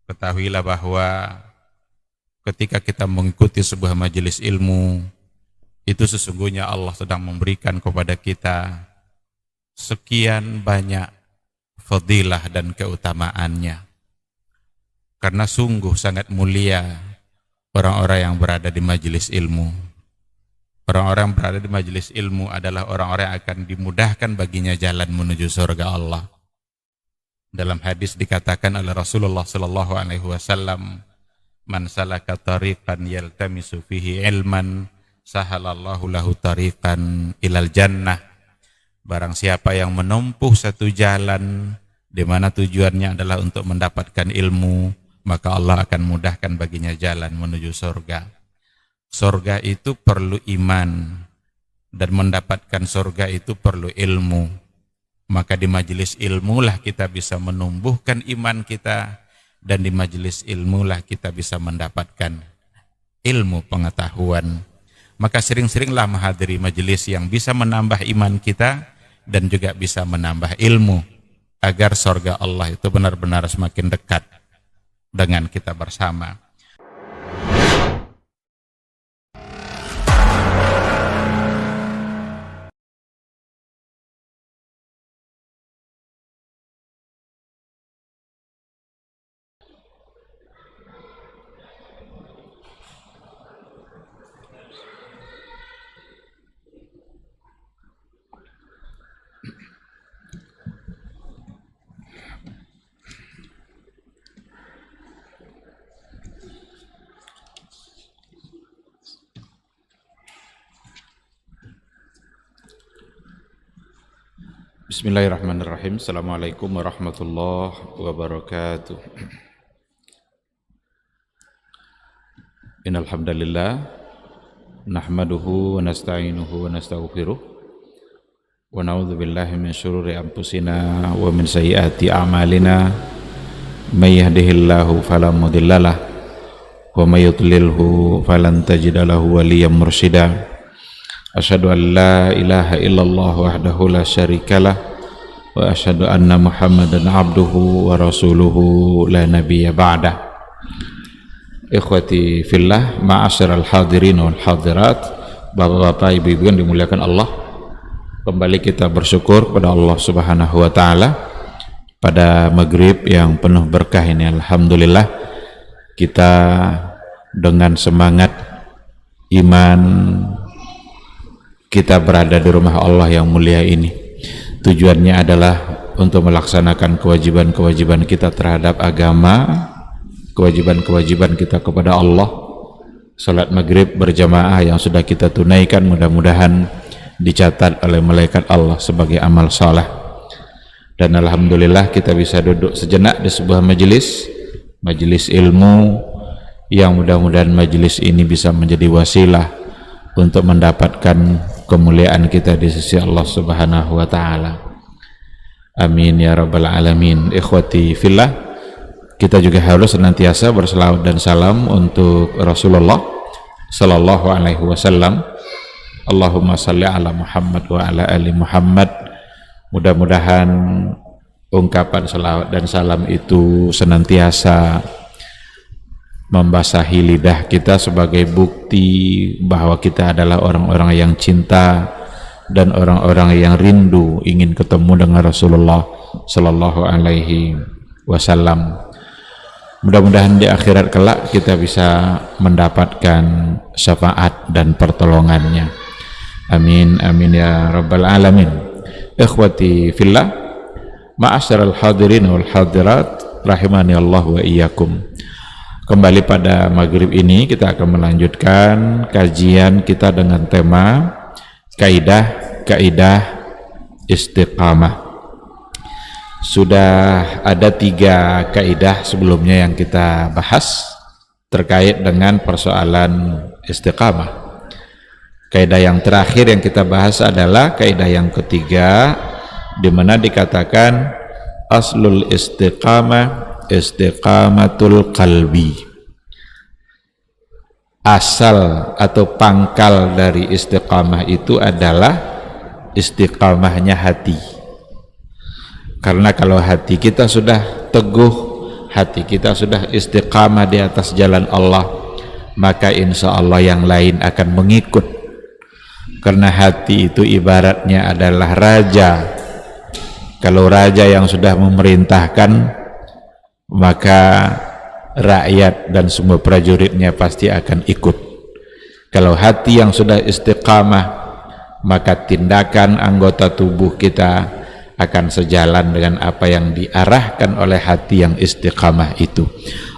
Ketahuilah bahwa ketika kita mengikuti sebuah majelis ilmu, itu sesungguhnya Allah sedang memberikan kepada kita sekian banyak fadilah dan keutamaannya. Karena sungguh sangat mulia orang-orang yang berada di majelis ilmu. Orang-orang yang berada di majelis ilmu adalah orang-orang yang akan dimudahkan baginya jalan menuju surga Allah. Dalam hadis dikatakan oleh Rasulullah sallallahu alaihi wasallam, "Man salaka tariqan yaltamisu fihi ilman, sahalallahu lahu tariqan ilal jannah." Barang siapa yang menempuh satu jalan di mana tujuannya adalah untuk mendapatkan ilmu, maka Allah akan mudahkan baginya jalan menuju surga. Surga itu perlu iman, dan mendapatkan surga itu perlu ilmu. Maka di majelis ilmulah kita bisa menumbuhkan iman kita, dan di majelis ilmulah kita bisa mendapatkan ilmu pengetahuan. Maka sering-seringlah menghadiri majelis yang bisa menambah iman kita dan juga bisa menambah ilmu, agar surga Allah itu benar-benar semakin dekat dengan kita bersama. Bismillahirrahmanirrahim. Assalamualaikum warahmatullahi wabarakatuh. Innal hamdalillah nahmaduhu wa nasta'inuhu wa nastaghfiruh wa na'udzu billahi min syururi anfusina wa min sayyiati a'malina. May yahdihillahu fala mudhillalah wa may yudlilhu falan tajida lahu waliyyan mursyida. Asyhadu an la ilaha illallah wahdahu la syarikalah wa asyhadu anna Muhammadan abduhu wa rasuluhu la nabiyya ba'dah. Ikhwati fillah, ma'asyiral hadirin wal hadirat, bapak-bapak, ibu-ibu yang dimuliakan Allah, kembali kita bersyukur kepada Allah Subhanahu wa taala pada maghrib yang penuh berkah ini. Alhamdulillah, kita dengan semangat iman kita berada di rumah Allah yang mulia ini. Tujuannya adalah untuk melaksanakan kewajiban-kewajiban kita terhadap agama, kewajiban-kewajiban kita kepada Allah. Salat maghrib berjamaah yang sudah kita tunaikan mudah-mudahan dicatat oleh malaikat Allah sebagai amal saleh. Dan alhamdulillah kita bisa duduk sejenak di sebuah majelis ilmu yang mudah-mudahan majelis ini bisa menjadi wasilah untuk mendapatkan kemuliaan kita di sisi Allah Subhanahu wa taala. Amin ya rabbal alamin. Ikhwati fillah, kita juga harus senantiasa berselawat dan salam untuk Rasulullah sallallahu alaihi wasallam. Allahumma shalli ala Muhammad wa ala ali Muhammad. Mudah-mudahan ungkapan selawat dan salam itu senantiasa membasahi lidah kita sebagai bukti bahwa kita adalah orang-orang yang cinta dan orang-orang yang rindu ingin ketemu dengan Rasulullah sallallahu alaihi wasallam. Mudah-mudahan di akhirat kelak kita bisa mendapatkan syafaat dan pertolongannya. Amin amin ya rabbal alamin. Ikhwati fillah, ma'asyiral hadirin wal hadirat, rahimani Allah wa iyyakum. Kembali pada maghrib ini kita akan melanjutkan kajian kita dengan tema kaidah istiqamah. Sudah ada 3 kaidah sebelumnya yang kita bahas terkait dengan persoalan istiqamah. Kaidah yang terakhir yang kita bahas adalah kaidah yang ketiga, di mana dikatakan aslul istiqamah istiqamatul qalbi. Asal atau pangkal dari istiqamah itu adalah istiqamahnya hati. Karena kalau hati kita sudah teguh, hati kita sudah istiqamah di atas jalan Allah, maka insya Allah yang lain akan mengikut. Karena hati itu ibaratnya adalah raja. Kalau raja yang sudah memerintahkan, maka rakyat dan semua prajuritnya pasti akan ikut. Kalau hati yang sudah istiqamah, maka tindakan anggota tubuh kita akan sejalan dengan apa yang diarahkan oleh hati yang istiqamah itu.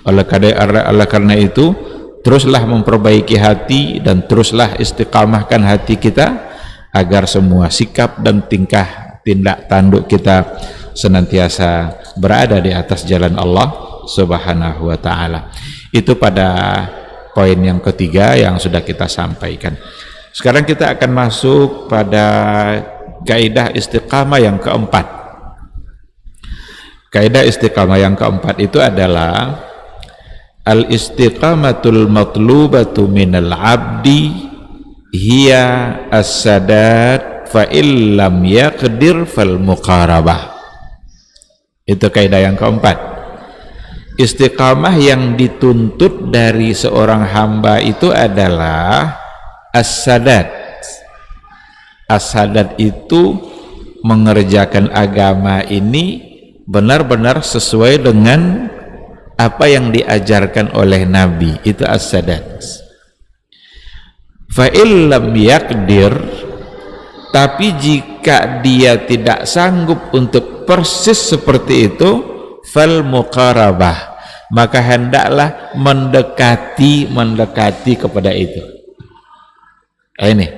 Oleh karena itu, teruslah memperbaiki hati dan teruslah istiqamahkan hati kita agar semua sikap dan tindak tanduk kita senantiasa berada di atas jalan Allah Subhanahu wa ta'ala. Itu pada poin yang ketiga yang sudah kita sampaikan. Sekarang kita akan masuk pada kaidah istiqamah yang keempat. Kaidah istiqamah yang keempat itu adalah al-istiqamatul matlubatu minal abdi hiya as-sadat fa illam yaqdir fal muqarabah. Itu kaidah yang keempat. Istiqamah yang dituntut dari seorang hamba itu adalah as-sadat. As-sadat itu mengerjakan agama ini benar-benar sesuai dengan apa yang diajarkan oleh Nabi. Itu as-sadat. Fa illam yaqdir, tapi jika dia tidak sanggup untuk persis seperti itu, fal muqarabah, maka hendaklah mendekati kepada itu. Ini.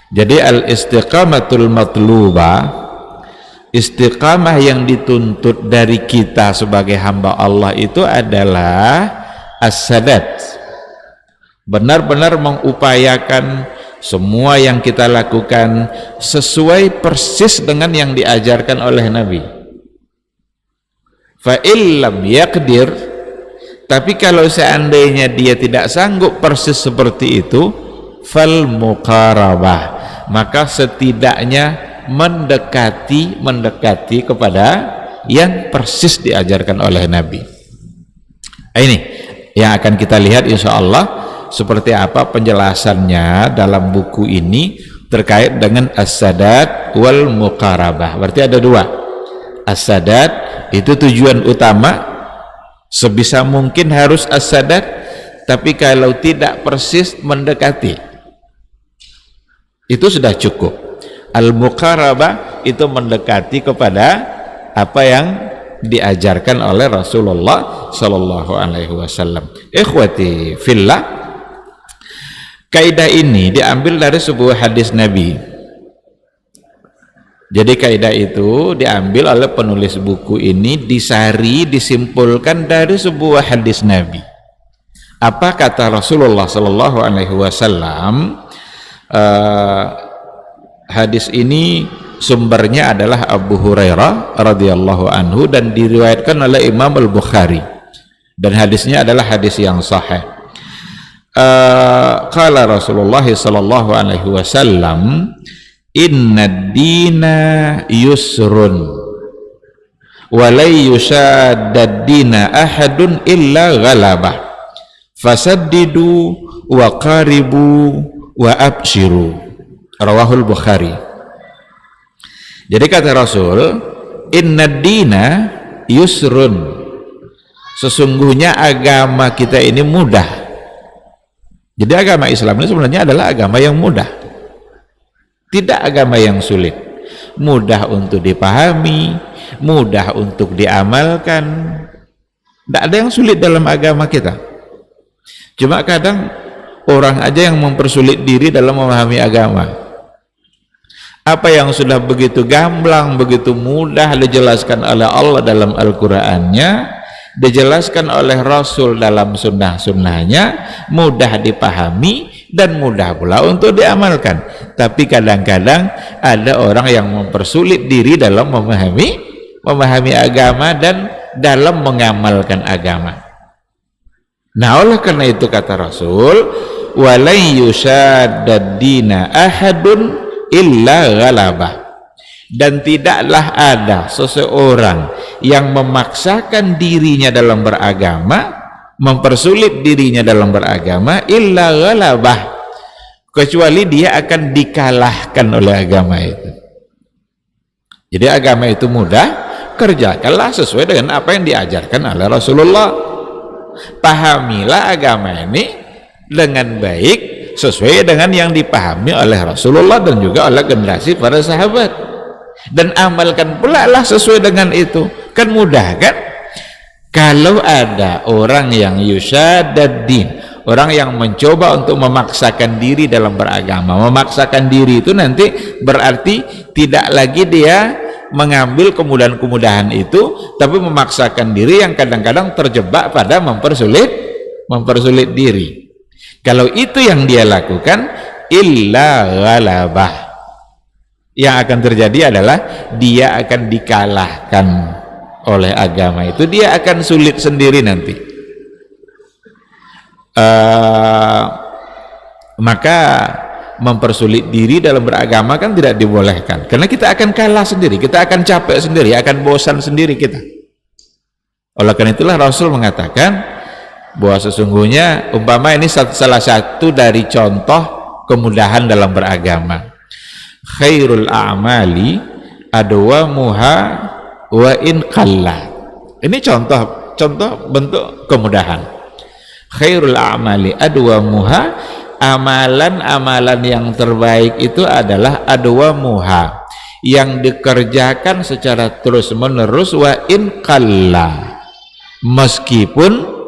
Jadi al-istiqamatul matlubah, istiqamah yang dituntut dari kita sebagai hamba Allah itu adalah as-sadat. Benar-benar mengupayakan semua yang kita lakukan sesuai persis dengan yang diajarkan oleh Nabi. Fa illam yaqdir, tapi kalau seandainya dia tidak sanggup persis seperti itu, fal muqarabah, maka setidaknya mendekati kepada yang persis diajarkan oleh Nabi. Ini yang akan kita lihat insya Allah seperti apa penjelasannya dalam buku ini terkait dengan as-sadat wal muqarabah. Berarti ada dua. As-sadat itu tujuan utama, sebisa mungkin harus as-sadat, tapi kalau tidak persis mendekati, itu sudah cukup. Al-muqarabah itu mendekati kepada apa yang diajarkan oleh Rasulullah sallallahu alaihi wasallam. Ikhwati fillah, kaidah ini diambil dari sebuah hadis Nabi. Jadi kaidah itu diambil oleh penulis buku ini, disimpulkan dari sebuah hadis Nabi. Apa kata Rasulullah sallallahu alaihi wasallam? Hadis ini sumbernya adalah Abu Hurairah radhiyallahu anhu dan diriwayatkan oleh Imam Al-Bukhari, dan hadisnya adalah hadis yang sahih. Qala Rasulullah sallallahu alaihi wasallam, inna dina yusrun wa la yushadda dina ahadun illa ghalabah fasaddidu wa qaribu wa abshiru. Rawahul Bukhari. Jadi kata Rasul, inna dina yusrun, sesungguhnya agama kita ini mudah. Jadi agama Islam ini sebenarnya adalah agama yang mudah, tidak agama yang sulit. Mudah untuk dipahami, mudah untuk diamalkan. Tidak ada yang sulit dalam agama kita. Cuma kadang orang aja yang mempersulit diri dalam memahami agama. Apa yang sudah begitu gamblang, begitu mudah dijelaskan oleh Allah dalam Al-Qur'annya, dijelaskan oleh Rasul dalam sunnah-sunnahnya, mudah dipahami dan mudah pula untuk diamalkan. Tapi kadang-kadang ada orang yang mempersulit diri dalam memahami agama dan dalam mengamalkan agama. Nah, oleh karena itu kata Rasul, walai yushadad dina ahadun illa ghalabah, Dan tidaklah ada seseorang yang memaksakan dirinya dalam beragama, mempersulit dirinya dalam beragama, illa ghalabah, kecuali dia akan dikalahkan oleh agama itu. Jadi agama itu mudah, kerjakanlah sesuai dengan apa yang diajarkan oleh Rasulullah. Pahamilah agama ini dengan baik sesuai dengan yang dipahami oleh Rasulullah dan juga oleh generasi para sahabat. Dan amalkan pula lah sesuai dengan itu. Kan mudah kan? Kalau ada orang yang yusyadaddin, orang yang mencoba untuk memaksakan diri dalam beragama, memaksakan diri itu nanti berarti tidak lagi dia mengambil kemudahan-kemudahan itu, tapi memaksakan diri yang kadang-kadang terjebak pada mempersulit diri. Kalau itu yang dia lakukan, illa ghalabah, yang akan terjadi adalah dia akan dikalahkan oleh agama itu, dia akan sulit sendiri nanti. Maka mempersulit diri dalam beragama kan tidak dibolehkan, karena kita akan kalah sendiri, kita akan capek sendiri, akan bosan sendiri kita. Oleh karena itulah Rasul mengatakan bahwa sesungguhnya umpama ini salah satu dari contoh kemudahan dalam beragama. Khairul a'mali adwamuha wa in qalla. Ini contoh bentuk kemudahan. Khairul a'mali adwamuha, amalan-amalan yang terbaik itu adalah adwamuha, yang dikerjakan secara terus-menerus, wa in qalla, meskipun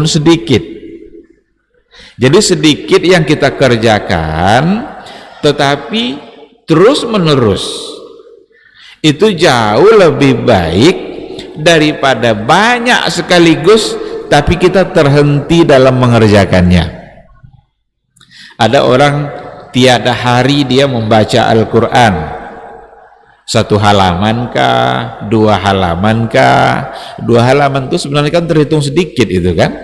sedikit. Jadi sedikit yang kita kerjakan tetapi terus menerus, itu jauh lebih baik daripada banyak sekaligus tapi kita terhenti dalam mengerjakannya. Ada orang tiada hari dia membaca Al-Quran, 1 halaman kah, 2 halaman kah. 2 halaman itu sebenarnya kan terhitung sedikit itu kan.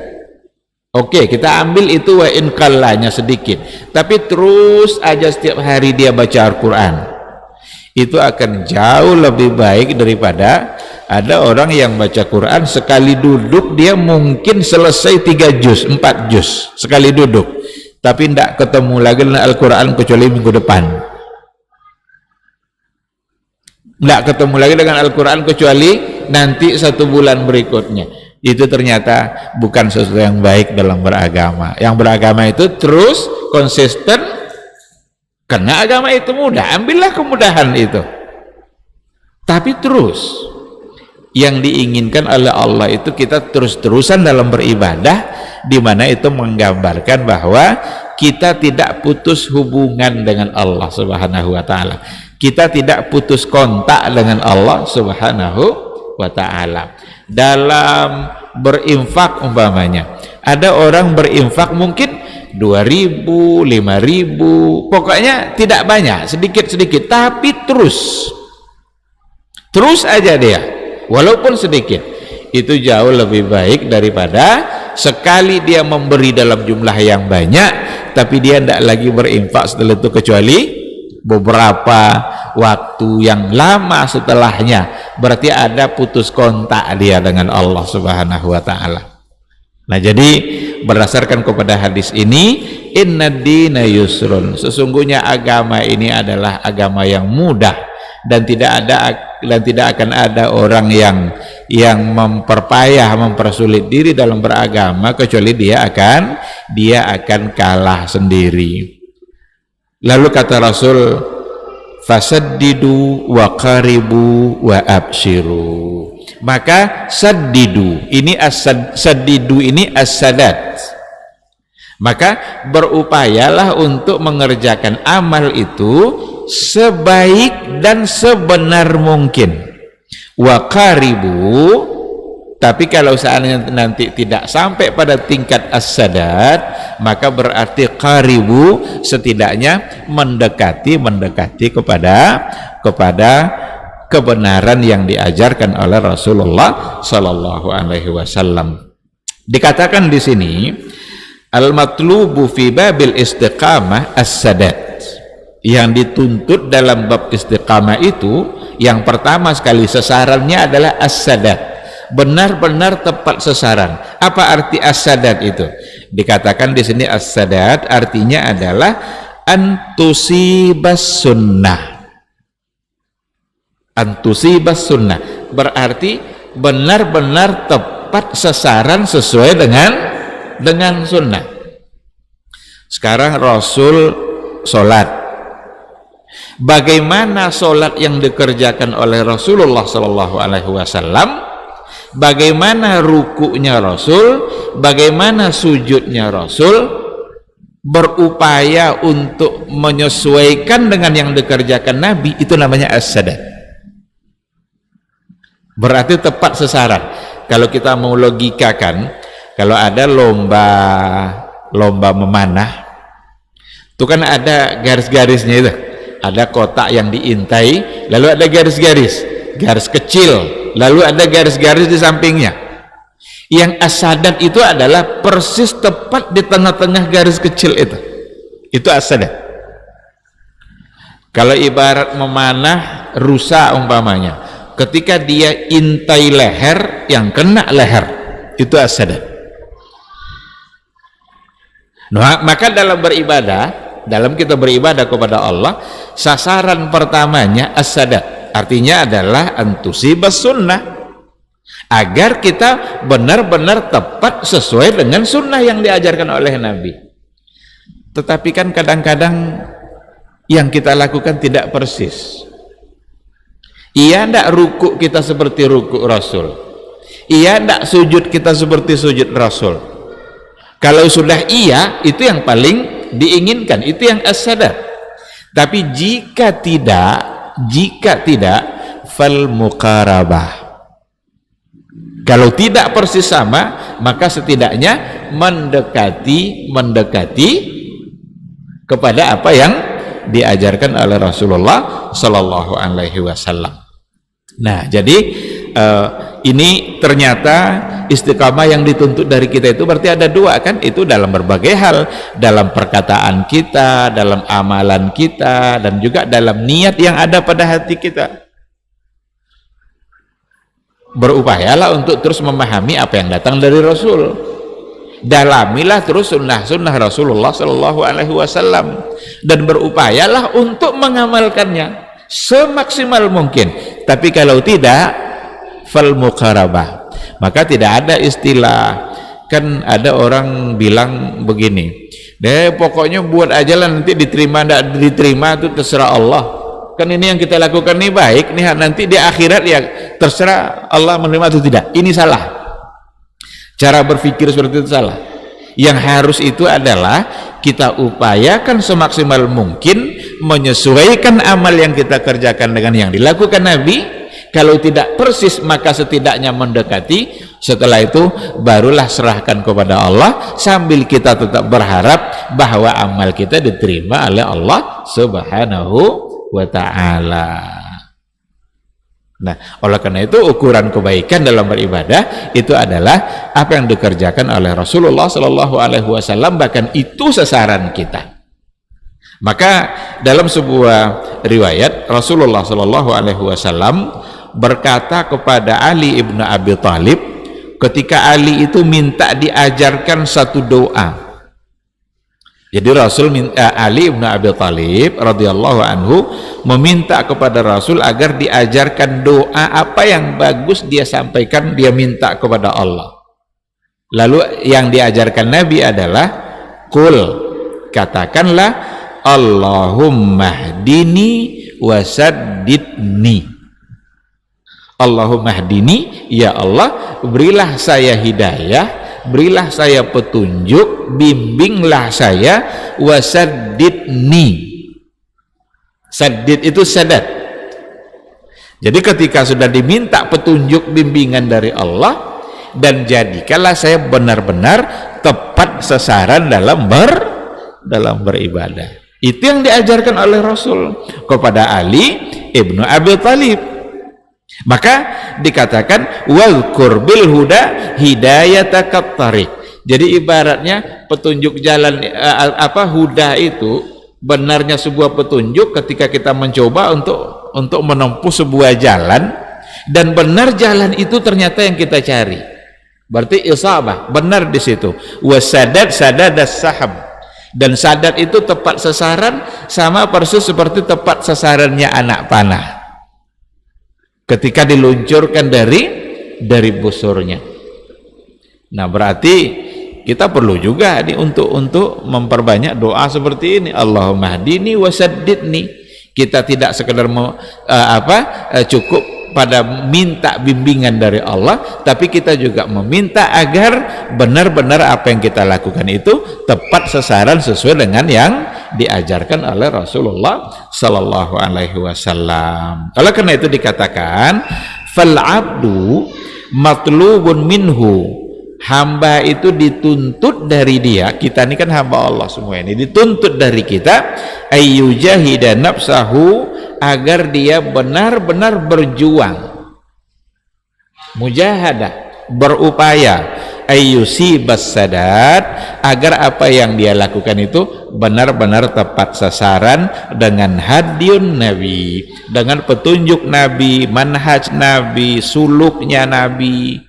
Oke, kita ambil itu wa in qallanya sedikit, tapi terus aja setiap hari dia baca Al-Quran, itu akan jauh lebih baik daripada ada orang yang baca Quran sekali duduk dia mungkin selesai 3 juz, 4 juz sekali duduk, tapi tidak ketemu lagi dengan Al-Quran kecuali minggu depan, tidak ketemu lagi dengan Al-Quran kecuali nanti 1 bulan berikutnya. Itu ternyata bukan sesuatu yang baik dalam beragama. Yang beragama itu terus konsisten, karena agama itu mudah, ambillah kemudahan itu, tapi terus. Yang diinginkan oleh Allah itu kita terus-terusan dalam beribadah, di mana itu menggambarkan bahwa kita tidak putus hubungan dengan Allah Subhanahu wa ta'ala, kita tidak putus kontak dengan Allah Subhanahu wa ta'ala. Dalam berinfak umpamanya, ada orang berinfak mungkin 2.000, 5.000, pokoknya tidak banyak, sedikit-sedikit, tapi terus aja dia, walaupun sedikit, itu jauh lebih baik daripada sekali dia memberi dalam jumlah yang banyak tapi dia tidak lagi berinfak setelah itu kecuali beberapa waktu yang lama setelahnya. Berarti ada putus kontak dia dengan Allah Subhanahu wa ta'ala. Nah, jadi berdasarkan kepada hadis ini, inna dina yusrun, sesungguhnya agama ini adalah agama yang mudah, dan tidak akan ada orang yang memperpayah, mempersulit diri dalam beragama kecuali dia akan kalah sendiri. Lalu kata Rasul, fasaddidu wa qaribu wa abshiru. Maka saddidu ini saddidu ini as-sadat. Maka berupayalah untuk mengerjakan amal itu sebaik dan sebenar mungkin. Wa qaribu, tapi kalau seandainya nanti tidak sampai pada tingkat as-sadat, maka berarti qaribu, setidaknya mendekati kepada kebenaran yang diajarkan oleh Rasulullah sallallahu alaihi wasallam. Dikatakan di sini al-matlubu fi babil istiqamah as-sadat. yang dituntut dalam bab istiqamah itu yang pertama sekali sasarannya adalah as-sadat, benar-benar tepat sasaran. Apa arti as-sadat itu? Dikatakan di sini as-sadat artinya adalah antusibas sunnah. Antusibas sunnah berarti benar-benar tepat sasaran sesuai dengan sunnah. Sekarang Rasul sholat, bagaimana sholat yang dikerjakan oleh Rasulullah Sallallahu Alaihi Wasallam, bagaimana rukuknya Rasul, bagaimana sujudnya Rasul, berupaya untuk menyesuaikan dengan yang dikerjakan Nabi, itu namanya as-sadat. Berarti tepat sasaran. Kalau kita mau logikakan, kalau ada lomba memanah, itu kan ada garis-garisnya itu. Ada kotak yang diintai, lalu ada garis-garis, garis kecil, lalu ada garis-garis di sampingnya. Yang as-sadat itu adalah persis tepat di tengah-tengah garis kecil itu. Itu as-sadat. Kalau ibarat memanah rusa umpamanya, ketika dia intai leher, yang kena leher, itu as-sadat. Nah, maka dalam beribadah, dalam kita beribadah kepada Allah, sasaran pertamanya as-sadat, artinya adalah antusibas sunnah, agar kita benar-benar tepat sesuai dengan sunnah yang diajarkan oleh Nabi. Tetapi kan kadang-kadang yang kita lakukan tidak persis. Iya ndak rukuk kita seperti rukuk Rasul, iya ndak sujud kita seperti sujud Rasul. Kalau sudah iya, itu yang paling diinginkan, itu yang as-sadat. Tapi jika tidak fal muqarabah, kalau tidak persis sama, maka setidaknya mendekati kepada apa yang diajarkan oleh Rasulullah Sallallahu Alaihi Wasallam. Nah, jadi ini ternyata istiqamah yang dituntut dari kita itu berarti ada dua kan, itu dalam berbagai hal, dalam perkataan kita, dalam amalan kita, dan juga dalam niat yang ada pada hati kita. Berupayalah untuk terus memahami apa yang datang dari Rasul, dalamilah terus sunnah-sunnah Rasulullah Sallallahu Alaihi Wasallam, dan berupayalah untuk mengamalkannya semaksimal mungkin. Tapi kalau tidak, fal muqarabah, maka tidak ada istilah. Kan ada orang bilang begini, pokoknya buat aja lah, nanti diterima tidak diterima itu terserah Allah. Kan ini yang kita lakukan ini baik nih, nanti di akhirat ya terserah Allah menerima atau tidak. Ini salah, cara berpikir seperti itu salah. Yang harus itu adalah kita upayakan semaksimal mungkin menyesuaikan amal yang kita kerjakan dengan yang dilakukan Nabi. Kalau tidak persis, maka setidaknya mendekati. Setelah itu barulah serahkan kepada Allah, sambil kita tetap berharap bahwa amal kita diterima oleh Allah Subhanahu wa ta'ala. Nah, oleh karena itu ukuran kebaikan dalam beribadah itu adalah apa yang dikerjakan oleh Rasulullah Sallallahu Alaihi Wasallam, bahkan itu sasaran kita. Maka dalam sebuah riwayat Rasulullah Sallallahu Alaihi Wasallam berkata kepada Ali ibnu Abi Thalib, ketika Ali itu minta diajarkan satu doa. Jadi Ali ibnu Abi Thalib radhiyallahu anhu meminta kepada Rasul agar diajarkan doa apa yang bagus dia sampaikan, dia minta kepada Allah. Lalu yang diajarkan Nabi adalah qul, katakanlah Allahumma hdini wasaddidni. Allahumma hdini, ya Allah berilah saya hidayah, berilah saya petunjuk, bimbinglah saya, wasaddidni. Saddid itu sadat. Jadi ketika sudah diminta petunjuk, bimbingan dari Allah, dan jadikanlah saya benar-benar tepat sasaran dalam beribadah. Itu yang diajarkan oleh Rasul kepada Ali ibnu Abi Thalib. Maka dikatakan wazkur bil huda hidayatakat tariq. Jadi ibaratnya petunjuk jalan huda itu benarnya sebuah petunjuk ketika kita mencoba untuk menempuh sebuah jalan, dan benar jalan itu ternyata yang kita cari, berarti isabah, benar di situ. Wasadad sadadas sahab, dan sadad itu tepat sasaran, sama persis seperti tepat sasarannya anak panah ketika diluncurkan dari busurnya. Nah, berarti kita perlu juga untuk memperbanyak doa seperti ini. Allahumma hdini wasaddidni. Kita tidak sekedar cukup pada minta bimbingan dari Allah, tapi kita juga meminta agar benar-benar apa yang kita lakukan itu tepat sasaran sesuai dengan yang diajarkan oleh Rasulullah sallallahu alaihi wasallam. Oleh karena itu dikatakan fal abdu matlubun minhu, hamba itu dituntut dari dia, kita ini kan hamba Allah semua ini, dituntut dari kita ayyujahida nafsahu, agar dia benar-benar berjuang, mujahadah, berupaya, ayyusibas sadad, agar apa yang dia lakukan itu benar-benar tepat sasaran dengan hadiun Nabi, dengan petunjuk Nabi, manhaj Nabi, suluknya Nabi.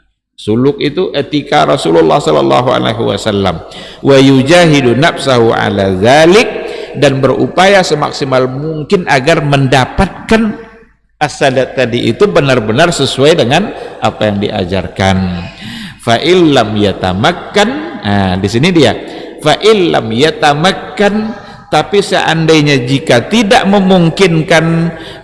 Suluk itu etika Rasulullah sallallahu alaihi wasallam. Wa yujahidu nafsahu ala dzalik, dan berupaya semaksimal mungkin agar mendapatkan as-sadat tadi itu benar-benar sesuai dengan apa yang diajarkan. Fa illam yatamakkan, nah di sini dia, fa illam yatamakkan, tapi seandainya jika tidak memungkinkan,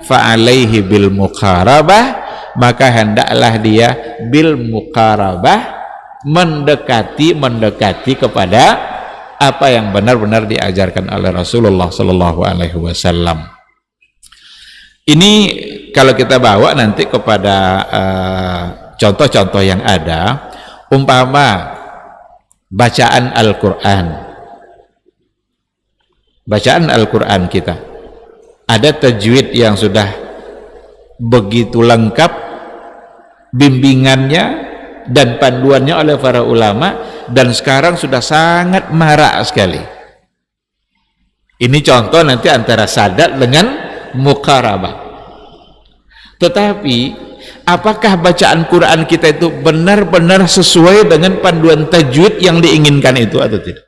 fa alaihi bil muqarabah, maka hendaklah dia bil muqarabah, mendekati kepada apa yang benar-benar diajarkan oleh Rasulullah sallallahu alaihi wasallam. Ini kalau kita bawa nanti kepada contoh-contoh yang ada, umpama bacaan Al-Quran kita ada tajwid yang sudah begitu lengkap bimbingannya dan panduannya oleh para ulama, dan sekarang sudah sangat marak sekali. Ini contoh nanti antara sadat dengan muqarabah. Tetapi apakah bacaan Quran kita itu benar-benar sesuai dengan panduan tajwid yang diinginkan itu atau tidak?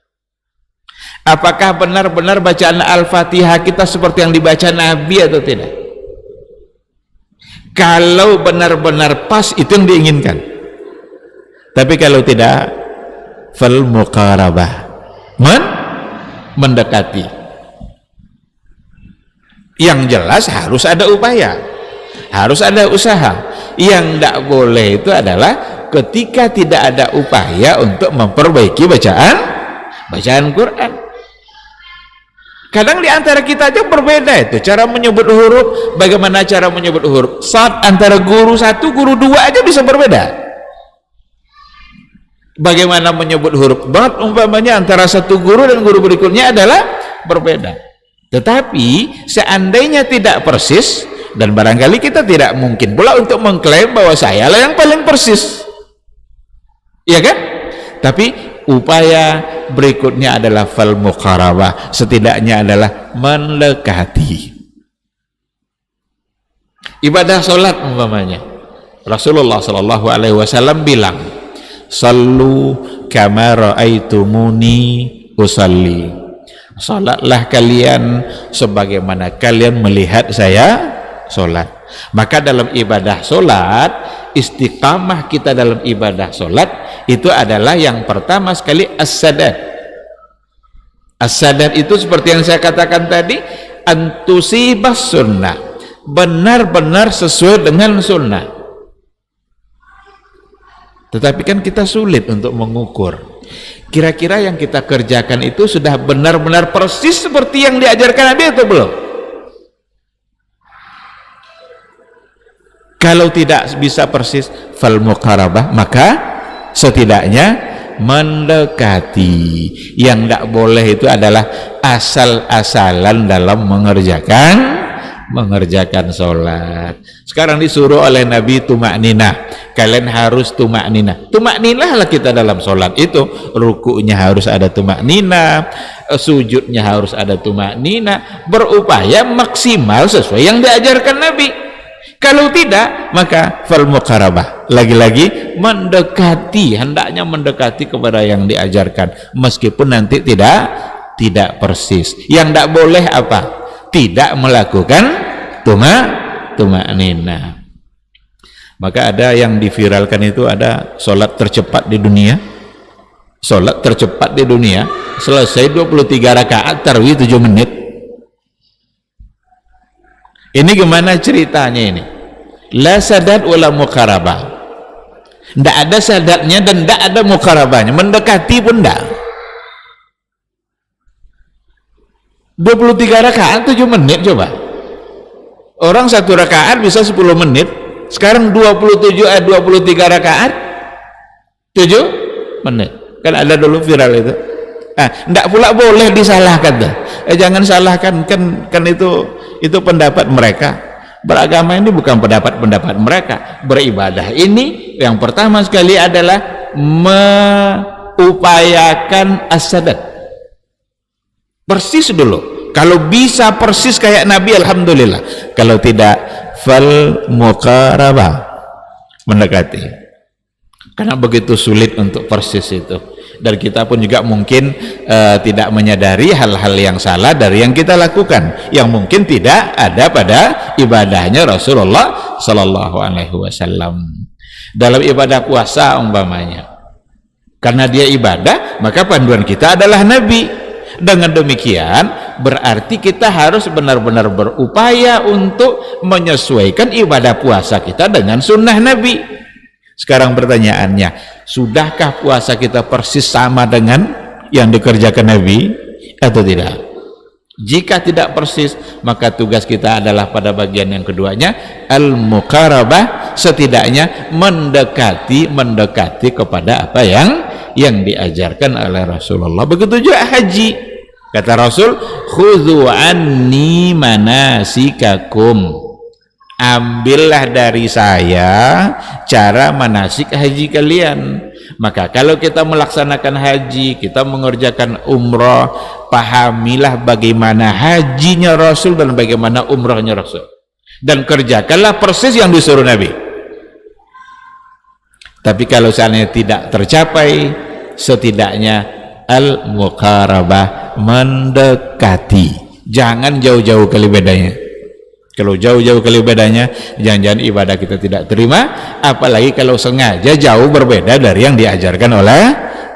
Apakah benar-benar bacaan Al-Fatihah kita seperti yang dibaca Nabi atau tidak? Kalau benar-benar pas, itu yang diinginkan. Tapi kalau tidak, fal muqarabah, mendekati. Yang jelas harus ada upaya, harus ada usaha. Yang tidak boleh itu adalah ketika tidak ada upaya untuk memperbaiki bacaan Quran. Kadang di antara kita aja berbeda itu cara menyebut huruf. Bagaimana cara menyebut huruf? Saat antara guru satu, guru dua aja bisa berbeda. Bagaimana menyebut huruf dot umpamanya antara satu guru dan guru berikutnya adalah berbeda. Tetapi seandainya tidak persis, dan barangkali kita tidak mungkin pula untuk mengklaim bahwa saya lah yang paling persis, iya kan? Tapi upaya berikutnya adalah fal muqarabah, setidaknya adalah mendekati. Ibadah solat umpamanya, Rasulullah sallallahu alaihi wasallam bilang, sallu kama raaitumuni usalli, salatlah kalian sebagaimana kalian melihat saya solat. Maka dalam ibadah solat, istiqamah kita dalam ibadah solat itu adalah yang pertama sekali as-sadat. As-sadat itu seperti yang saya katakan tadi, antusibas sunnah, benar-benar sesuai dengan sunnah. Tetapi kan kita sulit untuk mengukur kira-kira yang kita kerjakan itu sudah benar-benar persis seperti yang diajarkan Nabi atau belum. Kalau tidak bisa persis fal muqarabah, maka setidaknya mendekati. Yang tidak boleh itu adalah asal-asalan dalam mengerjakan mengerjakan sholat. Sekarang disuruh oleh Nabi tumakninah, kalian harus tumakninah. Tumakninah lah kita dalam sholat itu, rukunya harus ada tumakninah, sujudnya harus ada tumakninah, berupaya maksimal sesuai yang diajarkan Nabi. Kalau tidak, maka fal muqarabah, lagi-lagi mendekati, hendaknya mendekati kepada yang diajarkan, meskipun nanti tidak persis. Yang tidak boleh apa? Tidak melakukan tumakninah. Maka ada yang diviralkan itu, ada sholat tercepat di dunia. Sholat tercepat di dunia selesai 23 rakaat tarawih 7 menit. Ini gimana ceritanya ini? La sadat wala muqarabah. Tidak ada sadatnya dan tidak ada muqarabahnya, mendekati pun tidak. 23 rakaat 7 menit coba. Orang satu rakaat bisa 10 menit. Sekarang 23 rakaat 7 menit. Kan ada dulu viral itu. Tidak pula boleh disalahkan tuh. Jangan salahkan, kan itu pendapat mereka. Beragama ini bukan pendapat mereka. Beribadah ini yang pertama sekali adalah mengupayakan as-sadat. Persis dulu. Kalau bisa persis kayak Nabi, alhamdulillah. Kalau tidak, fal muqarabah, mendekati. Karena begitu sulit untuk persis itu. Dan kita pun juga mungkin tidak menyadari hal-hal yang salah dari yang kita lakukan, yang mungkin tidak ada pada ibadahnya Rasulullah Sallallahu Alaihi Wasallam. Dalam ibadah puasa umpamanya, karena dia ibadah, maka panduan kita adalah Nabi. Dengan demikian berarti kita harus benar-benar berupaya untuk menyesuaikan ibadah puasa kita dengan sunnah Nabi. Sekarang pertanyaannya, sudahkah puasa kita persis sama dengan yang dikerjakan Nabi atau tidak? Jika tidak persis, maka tugas kita adalah pada bagian yang keduanya, al-muqarabah, setidaknya mendekati kepada apa yang diajarkan oleh Rasulullah. Begitu juga haji. Kata Rasul, khudhu anni manasikakum. Ambillah dari saya cara manasik haji kalian. Maka kalau kita melaksanakan haji, kita mengerjakan umrah, pahamilah bagaimana hajinya Rasul dan bagaimana umrahnya Rasul, dan kerjakanlah persis yang disuruh Nabi. Tapi kalau seandainya tidak tercapai, setidaknya al-muqarabah, mendekati. Jangan jauh-jauh kali bedanya. Kalau jauh-jauh kali bedanya, jangan-jangan ibadah kita tidak terima, apalagi kalau sengaja jauh berbeda dari yang diajarkan oleh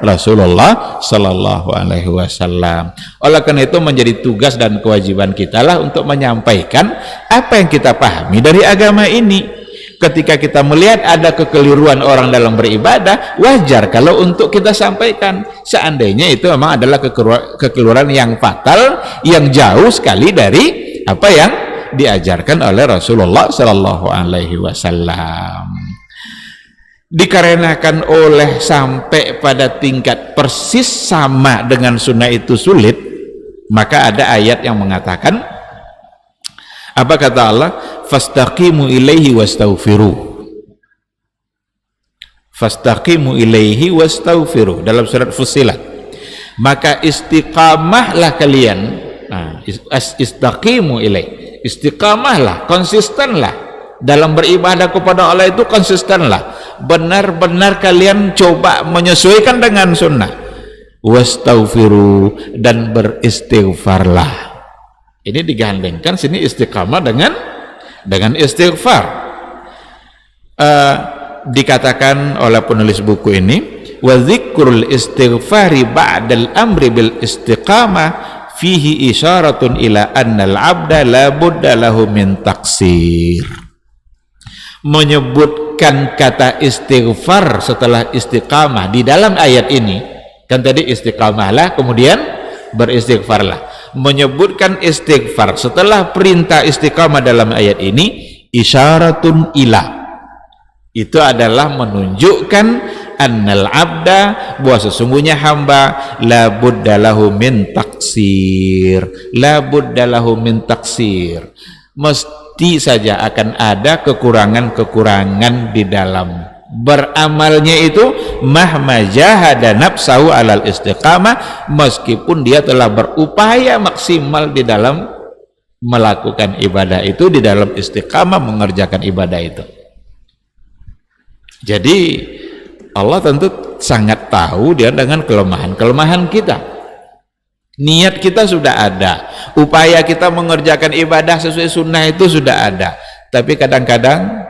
Rasulullah Sallallahu Alaihi Wasallam. Oleh karena itu menjadi tugas dan kewajiban kita lah untuk menyampaikan apa yang kita pahami dari agama ini. Ketika kita melihat ada kekeliruan orang dalam beribadah, wajar kalau untuk kita sampaikan. Seandainya itu memang adalah kekeliruan yang fatal, yang jauh sekali dari apa yang diajarkan oleh Rasulullah Sallallahu Alaihi Wasallam. Dikarenakan oleh sampai pada tingkat persis sama dengan sunnah itu sulit, maka ada ayat yang mengatakan, apa kata Allah? Fastaqimu ilaihi wastaghfiru. Fastaqimu ilaihi wastaghfiru, dalam surat Fussilat. Maka istiqamahlah kalian. Istaqimu ilaihi, istiqamahlah, konsistenlah dalam beribadah kepada Allah, itu konsistenlah, benar-benar kalian coba menyesuaikan dengan sunnah. Wastaghfiru, dan beristighfarlah. Ini digandengkan sini istiqamah dengan istighfar. Dikatakan oleh penulis buku ini, wa dzikrul istighfari ba'dal amri bil istiqamah fihi isyaratun ila annal abda la budda lahu min taksir. Menyebutkan kata istighfar setelah istiqamah di dalam ayat ini, kan tadi istiqamahlah kemudian beristighfarlah. Menyebutkan istighfar setelah perintah istiqamah dalam ayat ini, isyaratun ila, itu adalah menunjukkan annal abda, bahwa sesungguhnya hamba, la budda lahu min taksir, la budda lahu min taksir, mesti saja akan ada kekurangan-kekurangan di dalam beramalnya itu. Mahma jahada nafsahu alal istiqamah, meskipun dia telah berupaya maksimal di dalam melakukan ibadah itu, di dalam istiqamah mengerjakan ibadah itu. Jadi Allah tentu sangat tahu dia dengan kelemahan-kelemahan kita. Niat kita sudah ada, upaya kita mengerjakan ibadah sesuai sunnah itu sudah ada, tapi kadang-kadang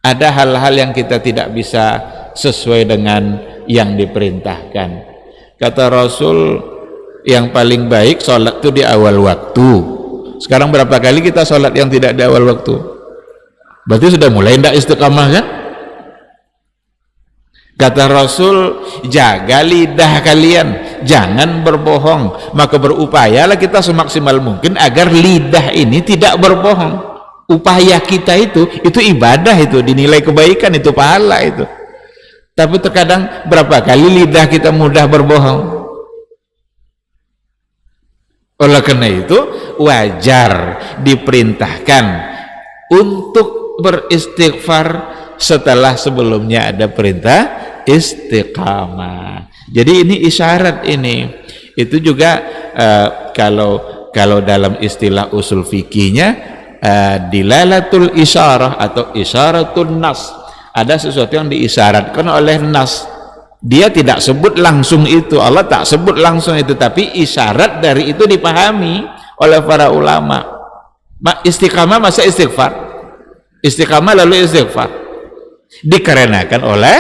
ada hal-hal yang kita tidak bisa sesuai dengan yang diperintahkan. Kata Rasul, yang paling baik sholat itu di awal waktu. Sekarang berapa kali kita sholat yang tidak di awal waktu? Berarti sudah mulai tidak istiqamah kan? Kata Rasul, jaga lidah kalian, jangan berbohong. Maka berupayalah kita semaksimal mungkin agar lidah ini tidak berbohong. Upaya kita itu ibadah, itu dinilai kebaikan, itu pahala itu. Tapi terkadang berapa kali lidah kita mudah berbohong. Oleh karena itu wajar diperintahkan untuk beristighfar setelah sebelumnya ada perintah istiqamah. Jadi ini isyarat ini. Itu juga kalau dalam istilah usul fikihnya dilalatul isyarah atau isyaratun nas. Ada sesuatu yang diisyaratkan oleh nas. Dia tidak sebut langsung itu, Allah tak sebut langsung itu, tapi isyarat dari itu dipahami oleh para ulama. Istiqamah masa istighfar, istiqamah lalu istighfar, dikarenakan oleh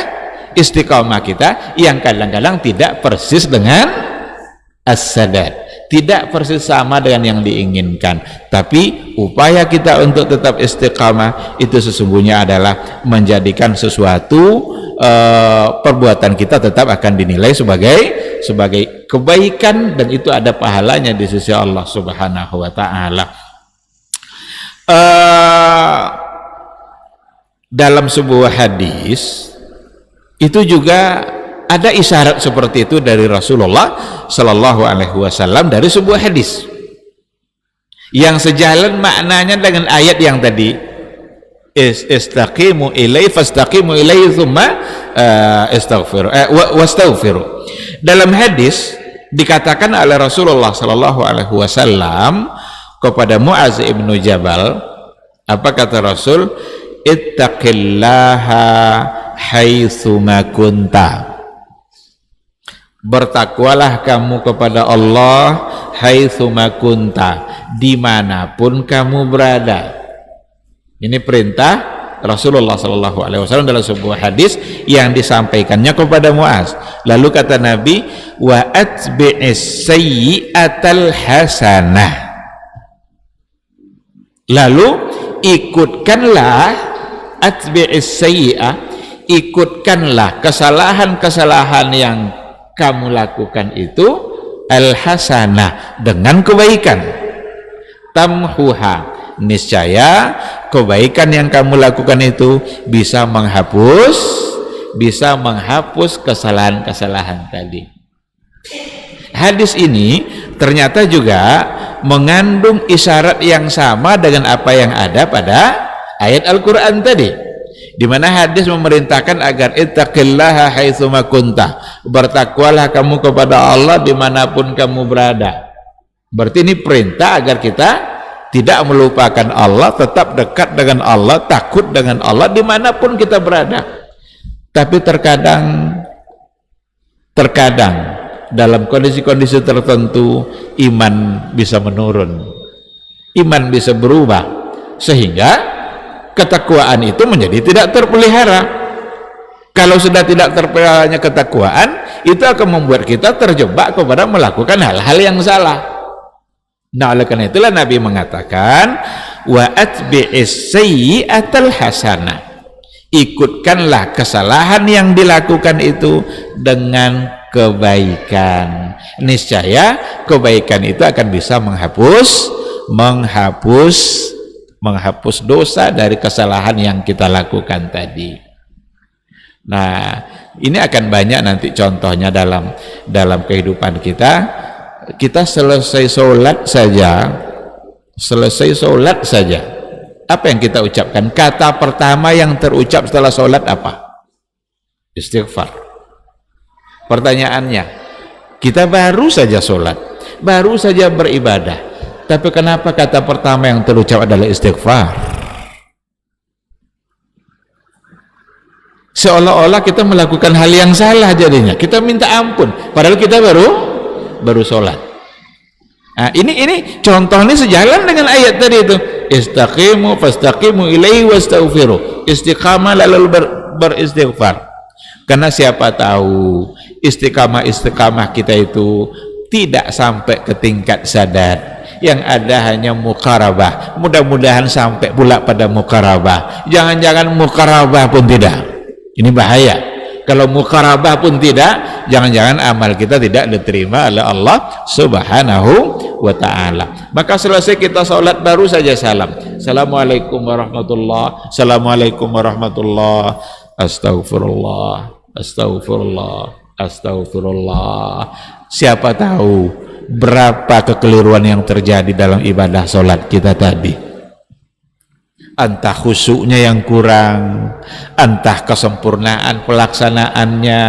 istiqamah kita yang kadang-kadang tidak persis dengan as-sadad, tidak persis sama dengan yang diinginkan. Tapi upaya kita untuk tetap istiqamah itu sesungguhnya adalah menjadikan sesuatu perbuatan kita tetap akan dinilai sebagai kebaikan, dan itu ada pahalanya di sisi Allah Subhanahu wa taala. Dalam sebuah hadis itu juga ada isyarat seperti itu dari Rasulullah Sallallahu Alaihi Wasallam, dari sebuah hadis yang sejalan maknanya dengan ayat yang tadi, istaqimu ilaihi fastaqimu ilaihi tsumma istaghfiru wastaghfiru. Dalam hadis dikatakan oleh Rasulullah Sallallahu Alaihi Wasallam kepada Muaz ibnu Jabal, apa kata Rasul? Ittaqillaha haitsuma kunta, bertakwalah kamu kepada Allah haitsuma kunta, dimanapun kamu berada. Ini perintah Rasulullah Sallallahu Alaihi Wasallam dalam sebuah hadis yang disampaikannya kepada Muaz. Lalu kata Nabi, wa atbi'is sayyi'atal hasanah, lalu ikutkanlah, atbi'is sayyi'ah, ikutkanlah kesalahan-kesalahan yang kamu lakukan itu, al-hasanah, dengan kebaikan, tamhuha, niscaya kebaikan yang kamu lakukan itu bisa menghapus kesalahan-kesalahan tadi. Hadis ini ternyata juga mengandung isyarat yang sama dengan apa yang ada pada ayat Al-Quran tadi, di mana hadis memerintahkan agar ittaqillaha haitsuma kunta, bertakwalah kamu kepada Allah dimanapun kamu berada. Berarti ini perintah agar kita tidak melupakan Allah, tetap dekat dengan Allah, takut dengan Allah dimanapun kita berada. Tapi terkadang dalam kondisi-kondisi tertentu iman bisa menurun, iman bisa berubah, sehingga ketakwaan itu menjadi tidak terpelihara. Kalau sudah tidak terpeliharanya ketakwaan, itu akan membuat kita terjebak kepada melakukan hal-hal yang salah. Nah, oleh karena itulah Nabi mengatakan, wa atbi'is sayyi'atal hasanah, ikutkanlah kesalahan yang dilakukan itu dengan kebaikan, niscaya kebaikan itu akan bisa menghapus dosa dari kesalahan yang kita lakukan tadi. Nah, ini akan banyak nanti contohnya dalam kehidupan kita. Kita selesai sholat saja selesai sholat saja, apa yang kita ucapkan? Kata pertama yang terucap setelah sholat apa? Istighfar. Pertanyaannya, kita baru saja sholat, baru saja beribadah, tapi kenapa kata pertama yang terucap adalah istighfar? Seolah-olah kita melakukan hal yang salah jadinya. Kita minta ampun, padahal kita baru sholat. Nah, ini contohnya sejalan dengan ayat tadi itu. Istaqimu fastaqimu ilaihi wastaghfiru. Istiqamah lalu beristighfar. Karena siapa tahu istiqamah kita itu tidak sampai ke tingkat sadar. Yang ada hanya muqarabah. Mudah-mudahan sampai pula pada muqarabah. Jangan-jangan muqarabah pun tidak. Ini bahaya. Kalau muqarabah pun tidak, jangan-jangan amal kita tidak diterima oleh Allah Subhanahu wa ta'ala. Maka selesai kita sholat baru saja salam. Assalamualaikum warahmatullah. Assalamualaikum warahmatullah. Astagfirullah. Astagfirullah. Astagfirullah. Siapa tahu berapa kekeliruan yang terjadi dalam ibadah sholat kita tadi. Entah khusyuknya yang kurang, entah kesempurnaan pelaksanaannya.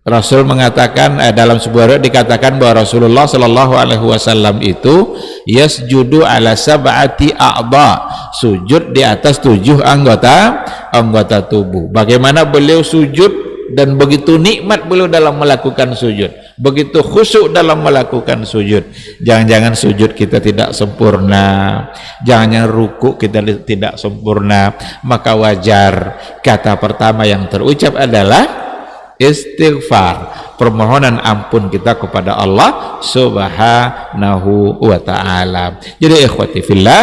Rasul mengatakan dalam sebuah riwayat dikatakan bahwa Rasulullah Shallallahu Alaihi Wasallam itu yasjudu ala sab'ati a'dha, sujud di atas 7 anggota tubuh. Bagaimana beliau sujud dan begitu nikmat beliau dalam melakukan sujud, begitu khusyuk dalam melakukan sujud. Jangan-jangan sujud kita tidak sempurna, jangan-jangan ruku kita tidak sempurna, maka wajar kata pertama yang terucap adalah istighfar, permohonan ampun kita kepada Allah Subhanahu wa ta'ala. Jadi ikhwati fillah,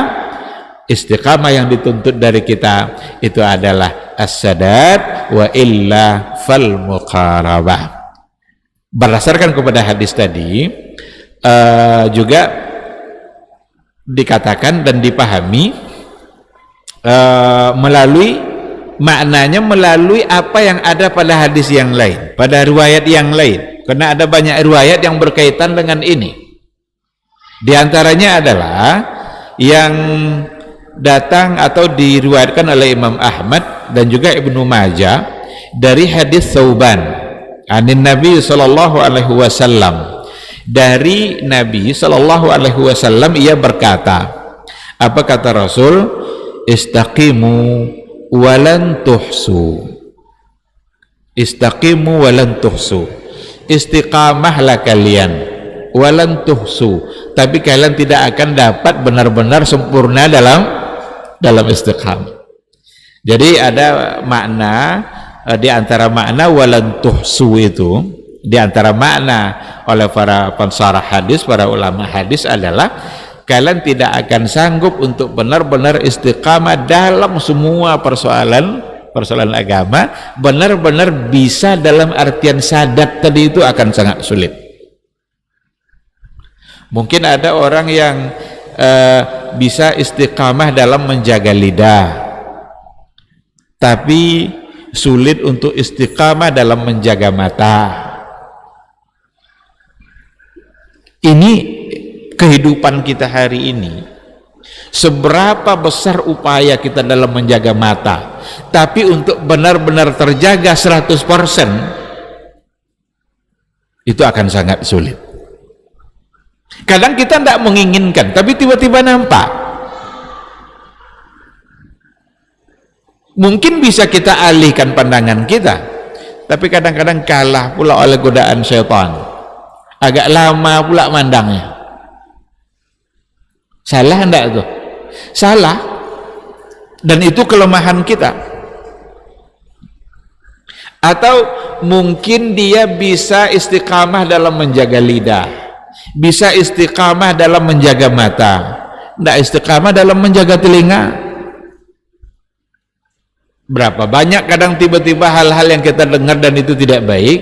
istiqamah yang dituntut dari kita itu adalah as-sadad wa illa fal muqarabah. Berdasarkan kepada hadis tadi juga dikatakan dan dipahami maknanya melalui apa yang ada pada hadis yang lain, pada riwayat yang lain, karena ada banyak riwayat yang berkaitan dengan ini. Di antaranya adalah yang datang atau diriwayatkan oleh Imam Ahmad dan juga Ibnu Majah dari hadis Tsauban anin Nabi sallallahu alaihi wasallam, dari Nabi sallallahu alaihi wasallam ia berkata, apa kata Rasul? Istaqimu walan tuhsu. Istaqimu walan tuhsu. Istiqamahlah kalian, walan tuhsu, tapi kalian tidak akan dapat benar-benar sempurna dalam istiqamah. Jadi ada makna di antara makna walan tuhsu itu, di antara makna oleh para pensarah hadis, para ulama hadis adalah kalian tidak akan sanggup untuk benar-benar istiqamah dalam semua persoalan agama, benar-benar bisa dalam artian sadat tadi itu akan sangat sulit. Mungkin ada orang yang bisa istiqamah dalam menjaga lidah, tapi sulit untuk istiqamah dalam menjaga mata. Ini kehidupan kita hari ini. Seberapa besar upaya kita dalam menjaga mata, tapi untuk benar-benar terjaga 100% itu akan sangat sulit. Kadang kita tidak menginginkan, tapi tiba-tiba nampak. Mungkin bisa kita alihkan pandangan kita, tapi kadang-kadang kalah pula oleh godaan syaitan. Agak lama pula mandangnya. Salah enggak itu? Salah. Dan itu kelemahan kita. Atau mungkin dia bisa istiqamah dalam menjaga lidah, bisa istiqamah dalam menjaga mata, tidak istiqamah dalam menjaga telinga. Berapa banyak kadang tiba-tiba hal-hal yang kita dengar dan itu tidak baik,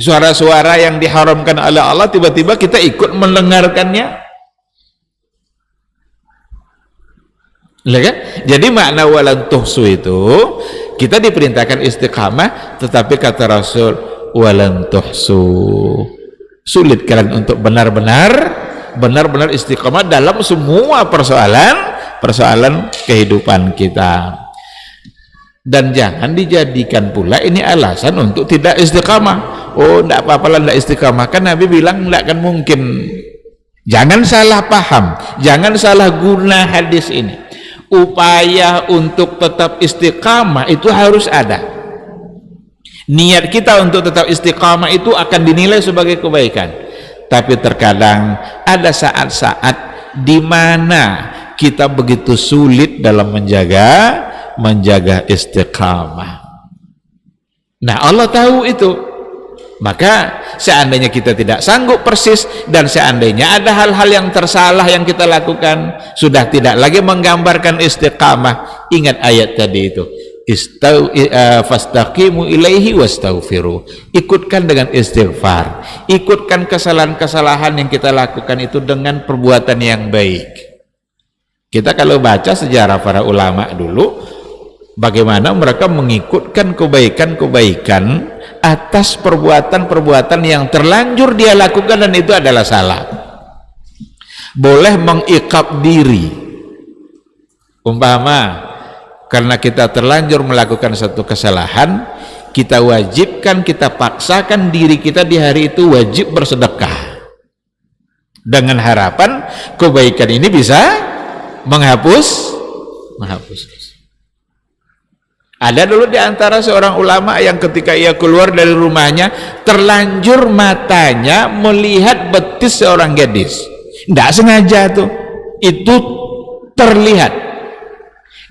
suara-suara yang diharamkan oleh Allah, tiba-tiba kita ikut mendengarkannya. Jadi makna walan tuhsu itu kita diperintahkan istiqamah, tetapi kata Rasul walan tuhsu, Sulit kalian untuk benar-benar istiqomah dalam semua persoalan kehidupan kita. Dan jangan dijadikan pula ini alasan untuk tidak istiqamah. Oh, tidak apa-apa lah tidak istiqamah, kan Nabi bilang tidak akan mungkin. Jangan salah paham, jangan salah guna hadis ini. Upaya untuk tetap istiqamah itu harus ada. Niat kita untuk tetap istiqamah itu akan dinilai sebagai kebaikan. Tapi terkadang ada saat-saat di mana kita begitu sulit dalam menjaga istiqamah. Nah, Allah tahu itu. Maka seandainya kita tidak sanggup persis, dan seandainya ada hal-hal yang tersalah yang kita lakukan, sudah tidak lagi menggambarkan istiqamah, ingat ayat tadi itu, fastaqimu ilaihi wastaghfiru. Ikutkan dengan istighfar, ikutkan kesalahan-kesalahan yang kita lakukan itu dengan perbuatan yang baik. Kita kalau baca sejarah para ulama dulu, bagaimana mereka mengikutkan kebaikan-kebaikan atas perbuatan-perbuatan yang terlanjur dia lakukan dan itu adalah salah. Boleh mengikab diri, umpama karena kita terlanjur melakukan satu kesalahan, kita wajibkan, kita paksakan diri kita di hari itu wajib bersedekah dengan harapan kebaikan ini bisa menghapus. Ada dulu di antara seorang ulama yang ketika ia keluar dari rumahnya terlanjur matanya melihat betis seorang gadis. Tidak sengaja tuh, itu terlihat.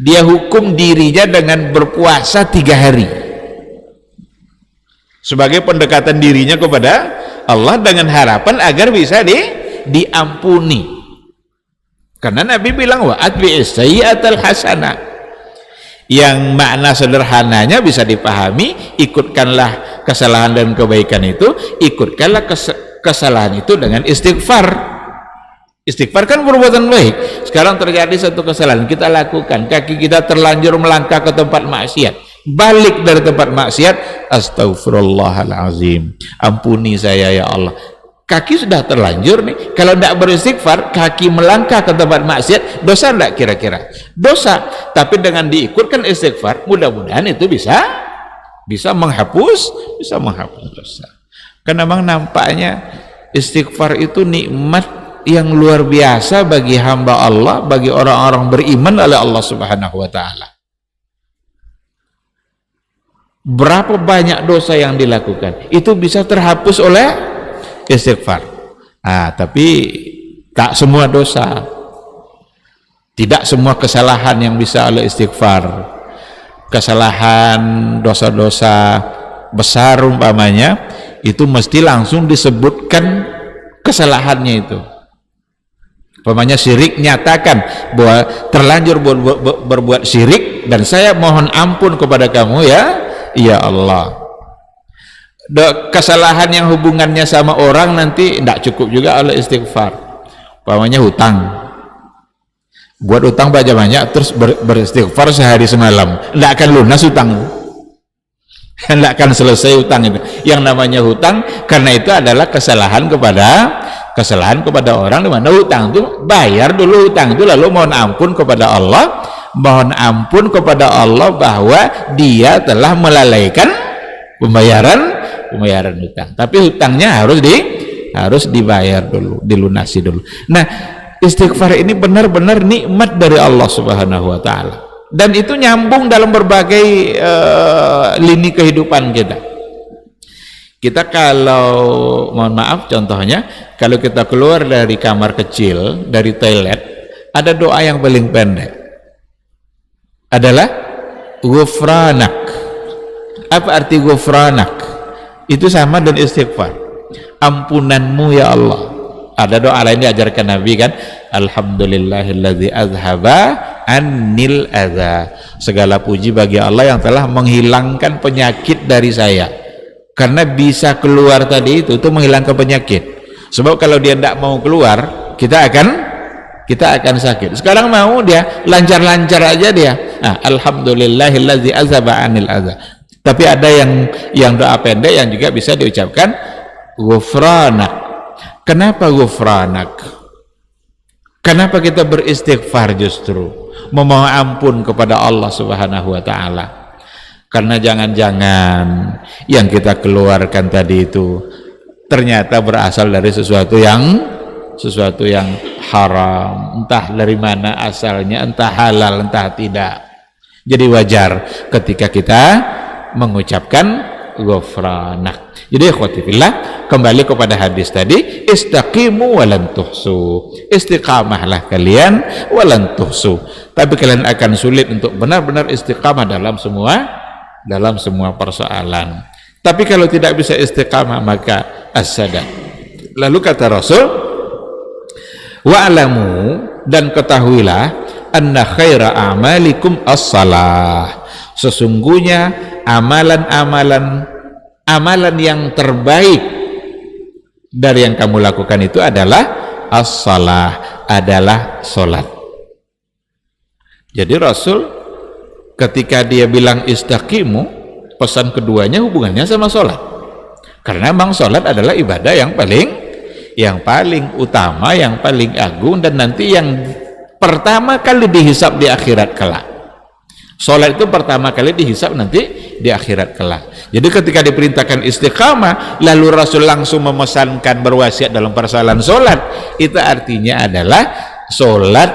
Dia hukum dirinya dengan berpuasa 3 hari sebagai pendekatan dirinya kepada Allah dengan harapan agar bisa diampuni. Karena Nabi bilang wa atbi'is sayyi'atal hasanah. Yang makna sederhananya bisa dipahami, ikutkanlah kesalahan dan kebaikan itu, ikutkanlah kesalahan itu dengan istighfar. Istighfar kan perbuatan baik. Sekarang terjadi satu kesalahan kita lakukan, kaki kita terlanjur melangkah ke tempat maksiat, balik dari tempat maksiat, astagfirullahalazim, ampuni saya ya Allah. Kaki sudah terlanjur nih, kalau tidak beristighfar, kaki melangkah ke tempat maksiat, dosa tidak kira-kira? Dosa. Tapi dengan diikutkan istighfar, mudah-mudahan itu bisa menghapus dosa. Karena memang nampaknya istighfar itu nikmat yang luar biasa bagi hamba Allah, bagi orang-orang beriman oleh Allah Subhanahu wa ta'ala. Berapa banyak dosa yang dilakukan, itu bisa terhapus oleh istighfar. Tapi tak semua dosa, tidak semua kesalahan yang bisa oleh istighfar. Kesalahan, dosa-dosa besar umpamanya, itu mesti langsung disebutkan kesalahannya itu. Umpamanya syirik, nyatakan bahwa terlanjur berbuat syirik dan saya mohon ampun kepada kamu ya Allah. Kesalahan yang hubungannya sama orang nanti tidak cukup juga oleh istighfar. Umpamanya hutang, buat hutang banyak terus beristighfar sehari semalam, tidak akan lunas hutang, tidak akan selesai hutang itu. Yang namanya hutang karena itu adalah kesalahan kepada orang, di mana hutang itu bayar dulu hutang itu, lalu mohon ampun kepada Allah, mohon ampun kepada Allah bahwa dia telah melalaikan pembayaran hutang. Tapi hutangnya harus dibayar dulu, dilunasi dulu. Nah, istighfar ini benar-benar nikmat dari Allah Subhanahu wa ta'ala, dan itu nyambung dalam berbagai lini kehidupan kita. Kita kalau, mohon maaf, contohnya kalau kita keluar dari kamar kecil, dari toilet, ada doa yang paling pendek adalah ghufranak. Apa arti ghufranak? Itu sama dan istighfar, ampunanmu ya Allah. Ada doa lain diajarkan Nabi kan, alhamdulillahilladzi azhaba annil adza. Segala puji bagi Allah yang telah menghilangkan penyakit dari saya. Karena bisa keluar tadi itu menghilangkan penyakit. Sebab kalau dia tidak mau keluar, kita akan sakit. Sekarang mau dia lancar-lancar aja dia. Alhamdulillahilladzi azhaba annil adza. Tapi ada yang doa pendek yang juga bisa diucapkan ghufranak. Kenapa ghufranak? Kenapa kita beristighfar justru? Memohon ampun kepada Allah Subhanahu wa taala. Karena jangan-jangan yang kita keluarkan tadi itu ternyata berasal dari sesuatu yang haram, entah dari mana asalnya, entah halal, entah tidak. Jadi wajar ketika kita mengucapkan ghufranak. Jadi ikhwati fillah, kembali kepada hadis tadi, istaqimu walan tuhsu. Istiqamahlah kalian walan tuhsu. Tapi kalian akan sulit untuk benar-benar istiqamah dalam semua persoalan. Tapi kalau tidak bisa istiqamah maka as-sadat. Lalu kata Rasul, wa'lamu, dan ketahuilah, anna khaira a'malikum as-salah. Sesungguhnya amalan yang terbaik dari yang kamu lakukan itu adalah as-salah, adalah solat. Jadi Rasul ketika dia bilang istaqimu, pesan keduanya hubungannya sama solat, karena memang solat adalah ibadah yang paling utama, yang paling agung, dan nanti yang pertama kali dihisab di akhirat kelak. Solat itu pertama kali dihisab nanti di akhirat kelak. Jadi ketika diperintahkan istiqamah, lalu Rasul langsung memesankan berwasiat dalam persoalan solat, itu artinya adalah solat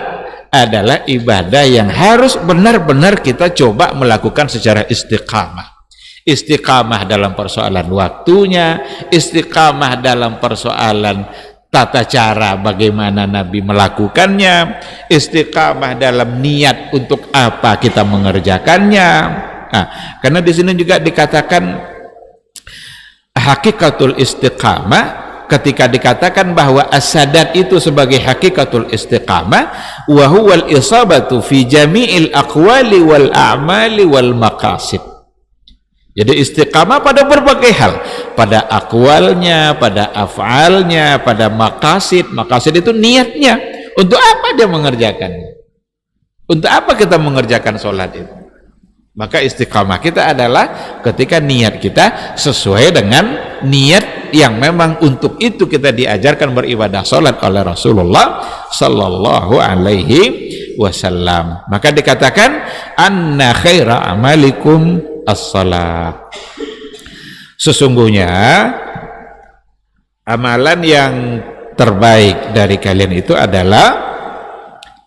adalah ibadah yang harus benar-benar kita coba melakukan secara istiqamah. Istiqamah dalam persoalan waktunya, istiqamah dalam persoalan tata cara bagaimana Nabi melakukannya, istiqamah dalam niat untuk apa kita mengerjakannya. Nah, karena di sini juga dikatakan hakikatul istiqamah, ketika dikatakan bahwa as-sadat itu sebagai hakikatul istiqamah, wa huwal isabatu fi jami'il aqwali wal a'mali wal maqasid. Jadi istiqamah pada berbagai hal, pada akwalnya, pada af'alnya, pada maqasid. Maqasid itu niatnya, untuk apa dia mengerjakannya, untuk apa kita mengerjakan sholat itu. Maka istiqamah kita adalah ketika niat kita sesuai dengan niat yang memang untuk itu kita diajarkan beribadah sholat oleh Rasulullah sallallahu alaihi wasallam. Maka dikatakan anna khaira amalikum as-salat. Sesungguhnya amalan yang terbaik dari kalian itu adalah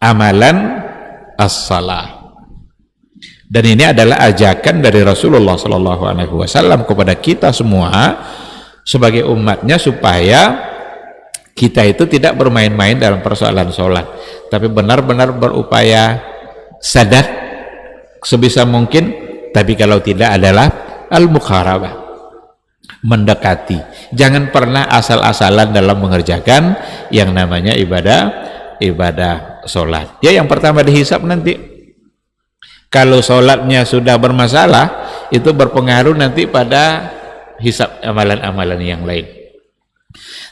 amalan as-salat. Dan ini adalah ajakan dari Rasulullah sallallahu alaihi wasallam kepada kita semua sebagai umatnya, supaya kita itu tidak bermain-main dalam persoalan sholat, tapi benar-benar berupaya sadat sebisa mungkin. Tapi kalau tidak adalah al-muqarabah, mendekati. Jangan pernah asal-asalan dalam mengerjakan yang namanya ibadah sholat. Ya, yang pertama dihisab nanti. Kalau sholatnya sudah bermasalah, itu berpengaruh nanti pada hisab amalan-amalan yang lain.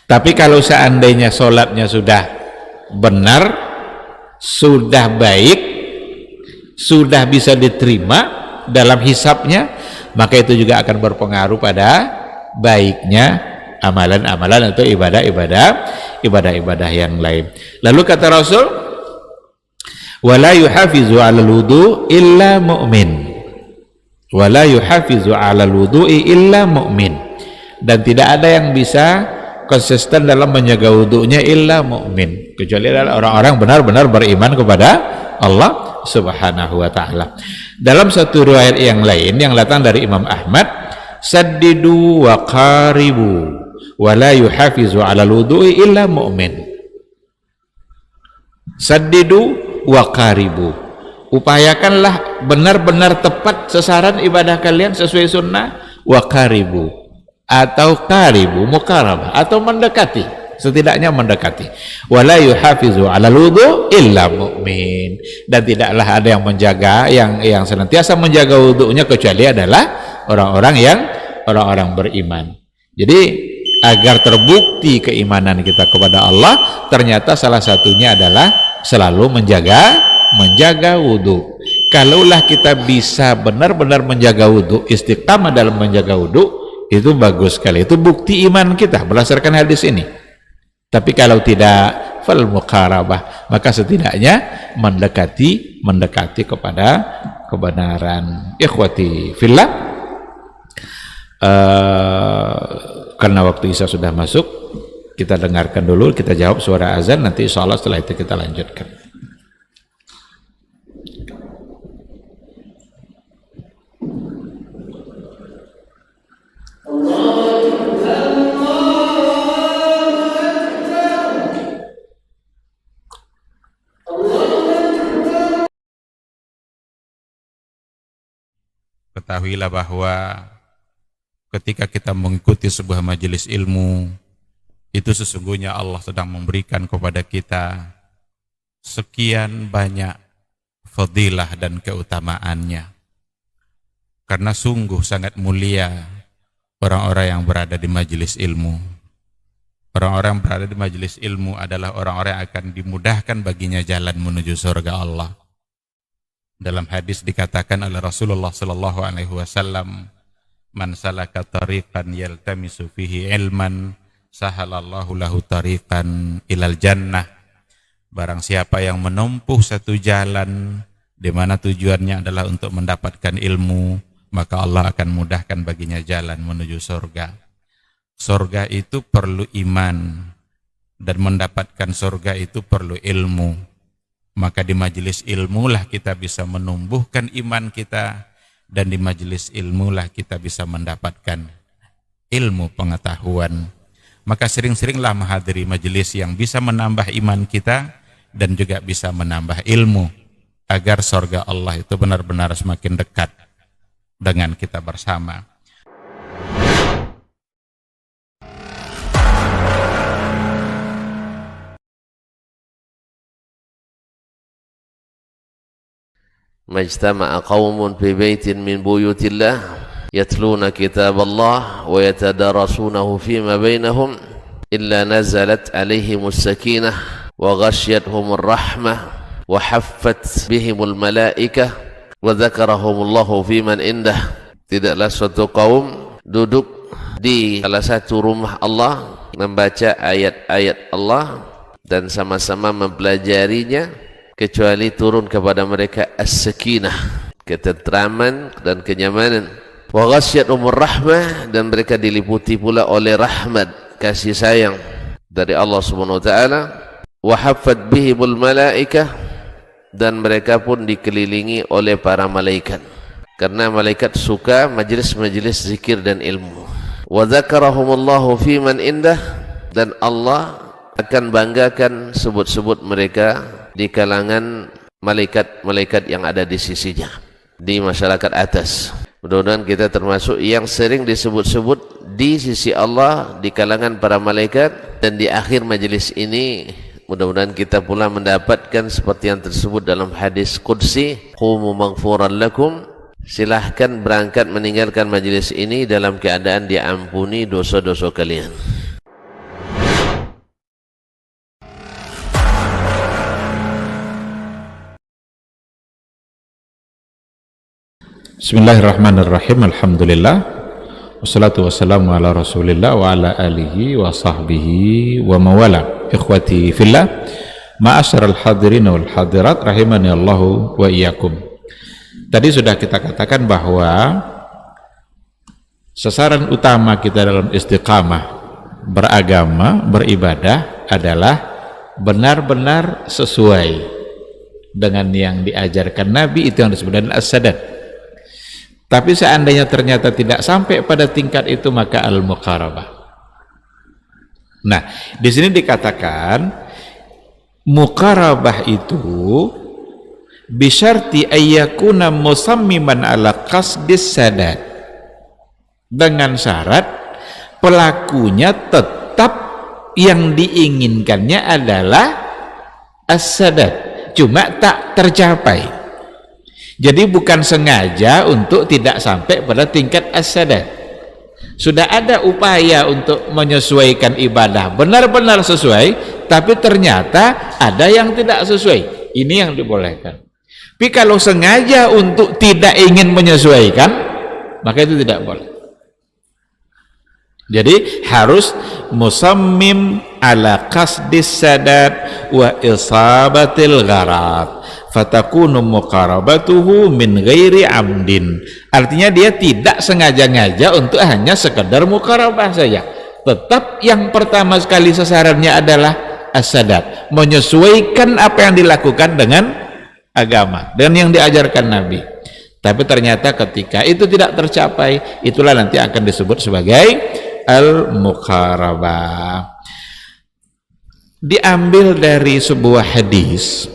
Tapi kalau seandainya sholatnya sudah benar, sudah baik, sudah bisa diterima dalam hisabnya, maka itu juga akan berpengaruh pada baiknya amalan-amalan atau ibadah-ibadah yang lain. Lalu kata Rasul, wala yuhafizu 'alal wudu' illa mu'min. Wala yuhafizu 'alal wudu'i illa mu'min. Dan tidak ada yang bisa konsisten dalam menjaga wudunya illa mu'min, kecuali adalah orang-orang benar-benar beriman kepada Allah Subhanahu wa ta'ala. Dalam satu riwayat yang lain yang datang dari Imam Ahmad, saddidu wa qaribu wa la yuhafizu 'alal wudu'i illa mu'min. Saddidu wa qaribu, upayakanlah benar-benar tepat sasaran ibadah kalian sesuai sunnah. Wa qaribu atau qaribu, muqarabah atau mendekati, setidaknya mendekati. Wala yuhafizu 'alal wudu' illa mu'min, dan tidaklah ada yang menjaga, yang senantiasa menjaga wudunya kecuali adalah orang-orang beriman. Jadi agar terbukti keimanan kita kepada Allah, ternyata salah satunya adalah selalu menjaga wudu. Kalaulah kita bisa benar-benar menjaga wudu, istiqamah dalam menjaga wudu, itu bagus sekali. Itu bukti iman kita berdasarkan hadis ini. Tapi kalau tidak, fal muqarabah, maka setidaknya mendekati kepada kebenaran. Ikhwati fillah, karena waktu Isya sudah masuk, kita dengarkan dulu, kita jawab suara azan, nanti insyaallah setelah itu kita lanjutkan. Ketahuilah bahwa ketika kita mengikuti sebuah majelis ilmu, itu sesungguhnya Allah sedang memberikan kepada kita sekian banyak fadilah dan keutamaannya. Karena sungguh sangat mulia orang-orang yang berada di majelis ilmu. Orang-orang yang berada di majelis ilmu adalah orang-orang yang akan dimudahkan baginya jalan menuju surga Allah. Dalam hadis dikatakan oleh Rasulullah sallallahu alaihi wasallam, "Man salaka tariqan yaltamisu fihi ilman, sahalallahu lahu tariqan ilal jannah." Barang siapa yang menempuh satu jalan di mana tujuannya adalah untuk mendapatkan ilmu, maka Allah akan mudahkan baginya jalan menuju surga. Surga itu perlu iman, dan mendapatkan surga itu perlu ilmu. Maka di majelis ilmu lah kita bisa menumbuhkan iman kita, dan di majelis ilmu lah kita bisa mendapatkan ilmu pengetahuan. Maka sering-seringlah menghadiri majelis yang bisa menambah iman kita dan juga bisa menambah ilmu, agar surga Allah itu benar-benar semakin dekat dengan kita bersama. Majtama'a qaumun fi baitin min buyutillah yatluna kitab Allah wa yatadarasunahu fima bainahum illa nazalat alaihimus sakinah wa ghasyiyatuhumur rahmah wa haffat bihimul malaikah wa dzakarahumullahu fiman indah. Tidaklah suatu kaum duduk di salah satu rumah Allah, membaca ayat-ayat Allah dan sama-sama mempelajarinya, kecuali turun kepada mereka as-sakinah, ketentraman dan kenyamanan. Wa ghasyiyatuhumur rahmah, dan mereka diliputi pula oleh rahmat, kasih sayang dari Allah Subhanahu wa taala. Wa haffat bihimul malaikah, dan mereka pun dikelilingi oleh para malaikat, karena malaikat suka majelis-majelis zikir dan ilmu. Wa dzakarahumullahu fiman indah, dan Allah akan banggakan sebut-sebut mereka di kalangan malaikat-malaikat yang ada di sisinya, di masyarakat atas. Mudah-mudahan kita termasuk yang sering disebut-sebut di sisi Allah, di kalangan para malaikat, dan di akhir majelis ini mudah-mudahan kita pula mendapatkan seperti yang tersebut dalam hadis qudsi, qumu maghfuran lakum, silahkan berangkat meninggalkan majelis ini dalam keadaan diampuni dosa-dosa kalian. Bismillahirrahmanirrahim. Alhamdulillah, wassalatu wassalamu ala rasulillah wa ala alihi wa sahbihi wa mawala. Ikhwati fillah, ma'asyiral hadirin wal hadirat rahimani Allahu wa iyyakum. Tadi sudah kita katakan bahwa sasaran utama kita dalam istiqamah beragama, beribadah adalah benar-benar sesuai dengan yang diajarkan Nabi, itu yang disebut dengan as-sadad. Tapi seandainya ternyata tidak sampai pada tingkat itu, maka al-muqarabah. Nah, di sini dikatakan muqarabah itu bisyarti ayyakuna musammiman ala qasdis sadad, dengan syarat pelakunya tetap yang diinginkannya adalah as-sadad, cuma tak tercapai. Jadi bukan sengaja untuk tidak sampai pada tingkat as-sadad. Sudah ada upaya untuk menyesuaikan ibadah benar-benar sesuai, tapi ternyata ada yang tidak sesuai. Ini yang dibolehkan. Tapi kalau sengaja untuk tidak ingin menyesuaikan, maka itu tidak boleh. Jadi harus musammim ala qasdis sadat wa isabatil gharat, fatakunu muqarabatuhu min ghairi amdin. Artinya dia tidak sengaja-ngaja untuk hanya sekedar muqarabah saja. Tetap yang pertama sekali sasarannya adalah as-sadat, menyesuaikan apa yang dilakukan dengan agama dan yang diajarkan Nabi. Tapi ternyata ketika itu tidak tercapai, itulah nanti akan disebut sebagai al-muqarabah. Diambil dari sebuah hadis.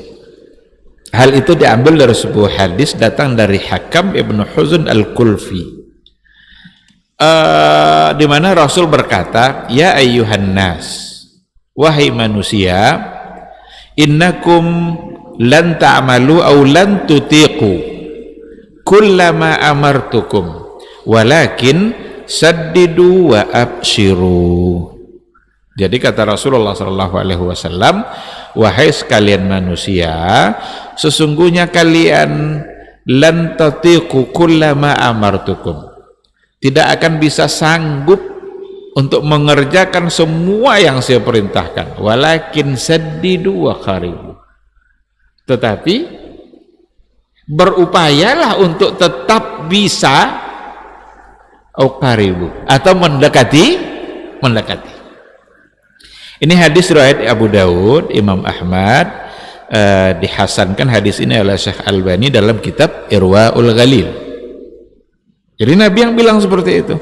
Hal itu diambil dari sebuah hadis datang dari Hakam Ibnu Huzn Al-Kulfi. Di mana Rasul berkata, "Ya ayyuhan nas, wahai manusia, innakum lan ta'malu aw lan tutiqu kullama amartukum walakin saddidu wa abshiru." Jadi kata Rasulullah SAW, wahai sekalian manusia, sesungguhnya kalian lan tatiqu kullama amartukum, tidak akan bisa sanggup untuk mengerjakan semua yang saya perintahkan, walakin saddidu wa qaribu, tetapi berupayalah untuk tetap bisa atau mendekati. Ini hadis riwayat Abu Dawud, Imam Ahmad, dihasankan hadis ini oleh Syekh Albani dalam kitab Irwaul Ghalil. Jadi Nabi yang bilang seperti itu,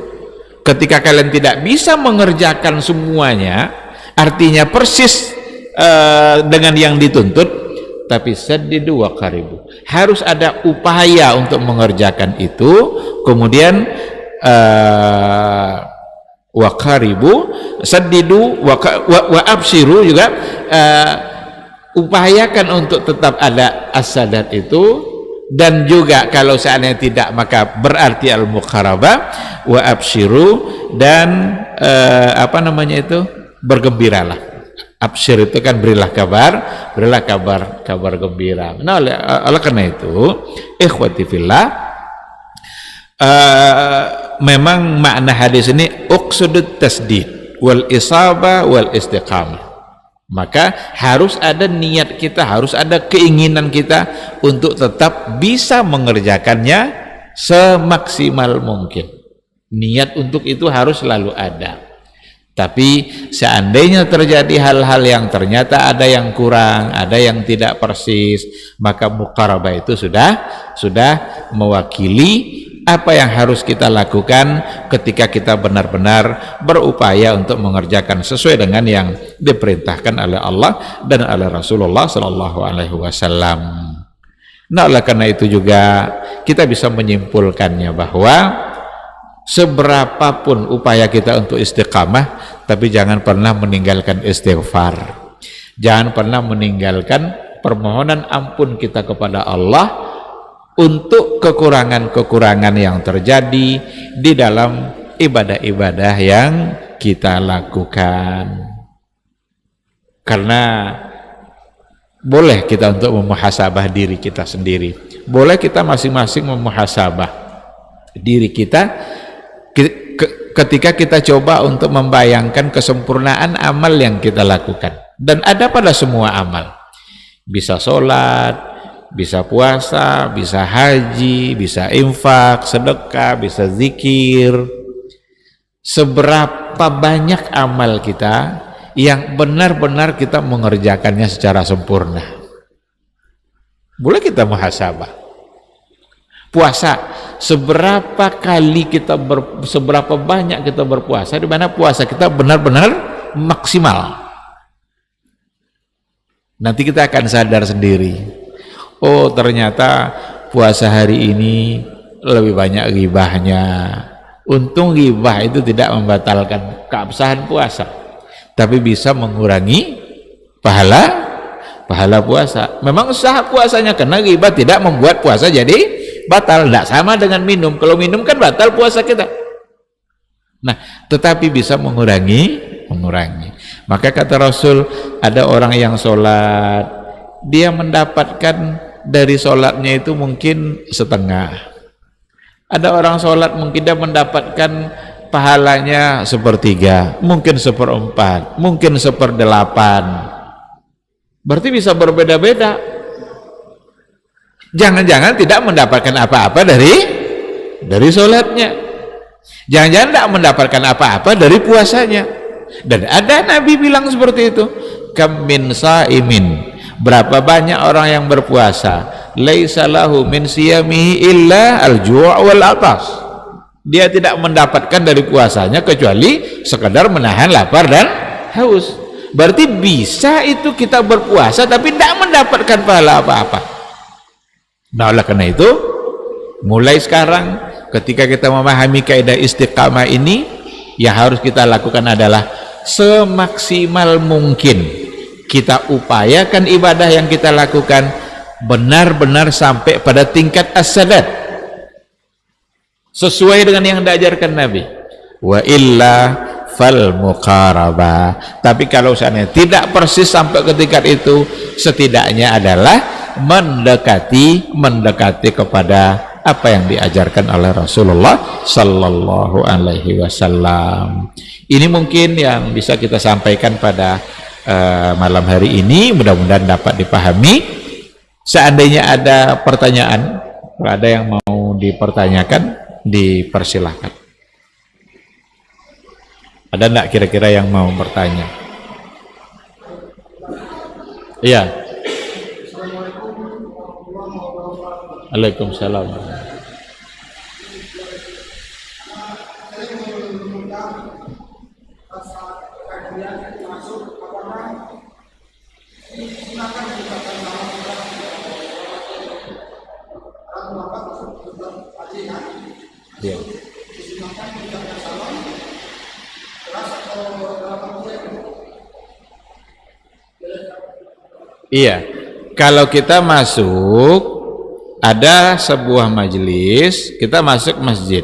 ketika kalian tidak bisa mengerjakan semuanya, artinya persis dengan yang dituntut, tapi saddidu wa qaribu, harus ada upaya untuk mengerjakan itu. Kemudian wa qaribu, saddidu wa abshiru juga, upayakan untuk tetap ada as-sadat itu. Dan juga kalau seandainya tidak, maka berarti al-muqarabah wa abshiru, dan bergembiralah. Absyir itu kan berilah kabar gembira. Nah, oleh karena itu, ikhwati fillah, memang makna hadis ini uqsudut tasdid wal isabah wal istiqamah. Maka harus ada niat kita, harus ada keinginan kita untuk tetap bisa mengerjakannya semaksimal mungkin. Niat untuk itu harus selalu ada. Tapi seandainya terjadi hal-hal yang ternyata ada yang kurang, ada yang tidak persis, maka muqarabah itu sudah mewakili apa yang harus kita lakukan ketika kita benar-benar berupaya untuk mengerjakan sesuai dengan yang diperintahkan oleh Allah dan oleh Rasulullah Sallallahu Alaihi Wasallam. Nah, oleh karena itu juga kita bisa menyimpulkannya bahwa seberapapun upaya kita untuk istiqamah, tapi jangan pernah meninggalkan istighfar, jangan pernah meninggalkan permohonan ampun kita kepada Allah untuk kekurangan-kekurangan yang terjadi di dalam ibadah-ibadah yang kita lakukan. Karena boleh kita untuk memuhasabah diri kita sendiri, boleh kita masing-masing memuhasabah diri kita ketika kita coba untuk membayangkan kesempurnaan amal yang kita lakukan. Dan ada pada semua amal, bisa sholat, bisa puasa, bisa haji, bisa infak, sedekah, bisa zikir. Seberapa banyak amal kita yang benar-benar kita mengerjakannya secara sempurna? Boleh kita muhasabah. Puasa, seberapa banyak kita berpuasa, di mana puasa kita benar-benar maksimal. Nanti kita akan sadar sendiri, oh ternyata puasa hari ini lebih banyak ghibahnya. Untung ghibah itu tidak membatalkan keabsahan puasa, tapi bisa mengurangi pahala puasa. Memang sah puasanya, karena ghibah tidak membuat puasa jadi batal. Tidak sama dengan minum. Kalau minum kan batal puasa kita. Nah, tetapi bisa mengurangi. Maka kata Rasul, ada orang yang sholat, dia mendapatkan dari sholatnya itu mungkin setengah. Ada orang sholat mungkin dia mendapatkan pahalanya 1/3, mungkin 1/4, mungkin 1/8. Berarti bisa berbeda-beda. Jangan-jangan tidak mendapatkan apa-apa dari sholatnya. Jangan-jangan tidak mendapatkan apa-apa dari puasanya. Dan ada Nabi bilang seperti itu. Kam min sa'imin, berapa banyak orang yang berpuasa, laisa lahu min siyamihi illa al-ju' wal atas. Dia tidak mendapatkan dari puasanya kecuali sekadar menahan lapar dan haus. Berarti bisa itu kita berpuasa tapi tidak mendapatkan pahala apa-apa. Nah, oleh karena itu mulai sekarang ketika kita memahami kaidah istiqamah ini, yang harus kita lakukan adalah semaksimal mungkin kita upayakan ibadah yang kita lakukan benar-benar sampai pada tingkat as-sadat sesuai dengan yang diajarkan Nabi. Wa illa fal muqarabah. Tapi kalau seandainya tidak persis sampai ke tingkat itu, setidaknya adalah mendekati kepada apa yang diajarkan oleh Rasulullah sallallahu alaihi wasallam. Ini mungkin yang bisa kita sampaikan pada malam hari ini, mudah-mudahan dapat dipahami. Seandainya ada pertanyaan, kalau ada yang mau dipertanyakan, dipersilahkan. Ada enggak kira-kira yang mau bertanya? Iya. Waalaikumsalam. Ya. Iya, kalau kita masuk, ada sebuah majelis, kita masuk masjid,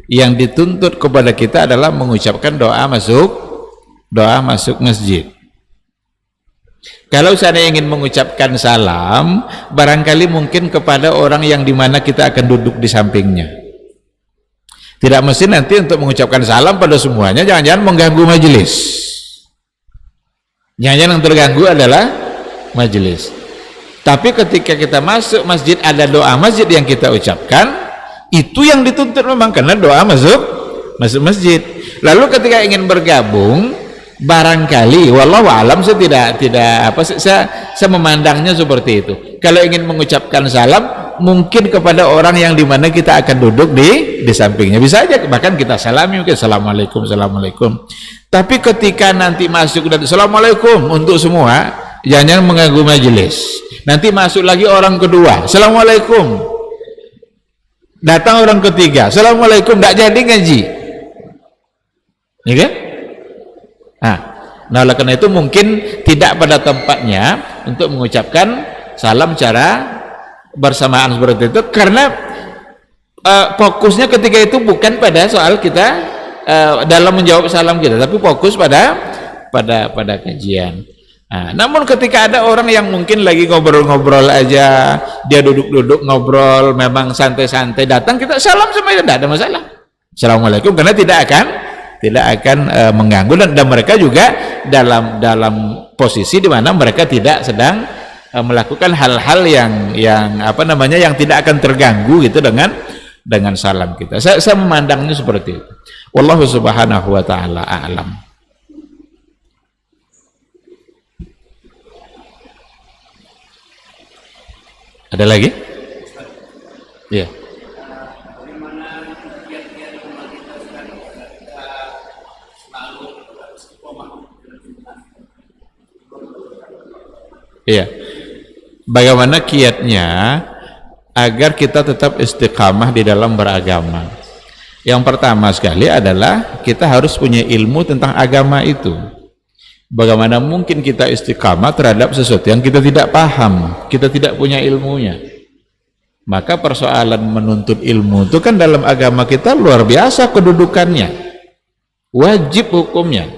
yang dituntut kepada kita adalah mengucapkan doa masuk masjid. Kalau saya ingin mengucapkan salam, barangkali mungkin kepada orang yang dimana kita akan duduk di sampingnya. Tidak mesti nanti untuk mengucapkan salam pada semuanya, jangan-jangan mengganggu majelis. Jangan-jangan yang terganggu adalah majelis. Tapi ketika kita masuk masjid, ada doa masjid yang kita ucapkan, itu yang dituntut memang, karena doa masuk masjid. Lalu ketika ingin bergabung, barangkali wallahu alam, saya saya memandangnya seperti itu. Kalau ingin mengucapkan salam, mungkin kepada orang yang dimana kita akan duduk di sampingnya, bisa aja bahkan kita salami, mungkin assalamualaikum. Tapi ketika nanti masuk dan assalamualaikum untuk semua, jangan mengganggu majelis. Nanti masuk lagi orang kedua, assalamualaikum. Datang orang ketiga, assalamualaikum, tidak jadi ngaji, ya kan? Nah, oleh karena itu mungkin tidak pada tempatnya untuk mengucapkan salam cara bersamaan seperti itu, karena fokusnya ketika itu bukan pada soal kita dalam menjawab salam kita, tapi fokus pada kajian. Nah, namun ketika ada orang yang mungkin lagi ngobrol-ngobrol aja, dia duduk-duduk ngobrol, memang santai-santai, datang kita salam sama dia, tidak ada masalah, assalamualaikum, karena tidak akan mengganggu, dan mereka juga dalam posisi di mana mereka tidak sedang melakukan hal-hal yang tidak akan terganggu gitu dengan salam kita. Saya memandangnya seperti itu. Wallahu subhanahu wa ta'ala a'lam. Ada lagi? Iya. Iya. Bagaimana kiatnya agar kita tetap istiqamah di dalam beragama? Yang pertama sekali adalah kita harus punya ilmu tentang agama itu. Bagaimana mungkin kita istiqamah terhadap sesuatu yang kita tidak paham, kita tidak punya ilmunya? Maka persoalan menuntut ilmu itu kan dalam agama kita luar biasa kedudukannya, wajib hukumnya.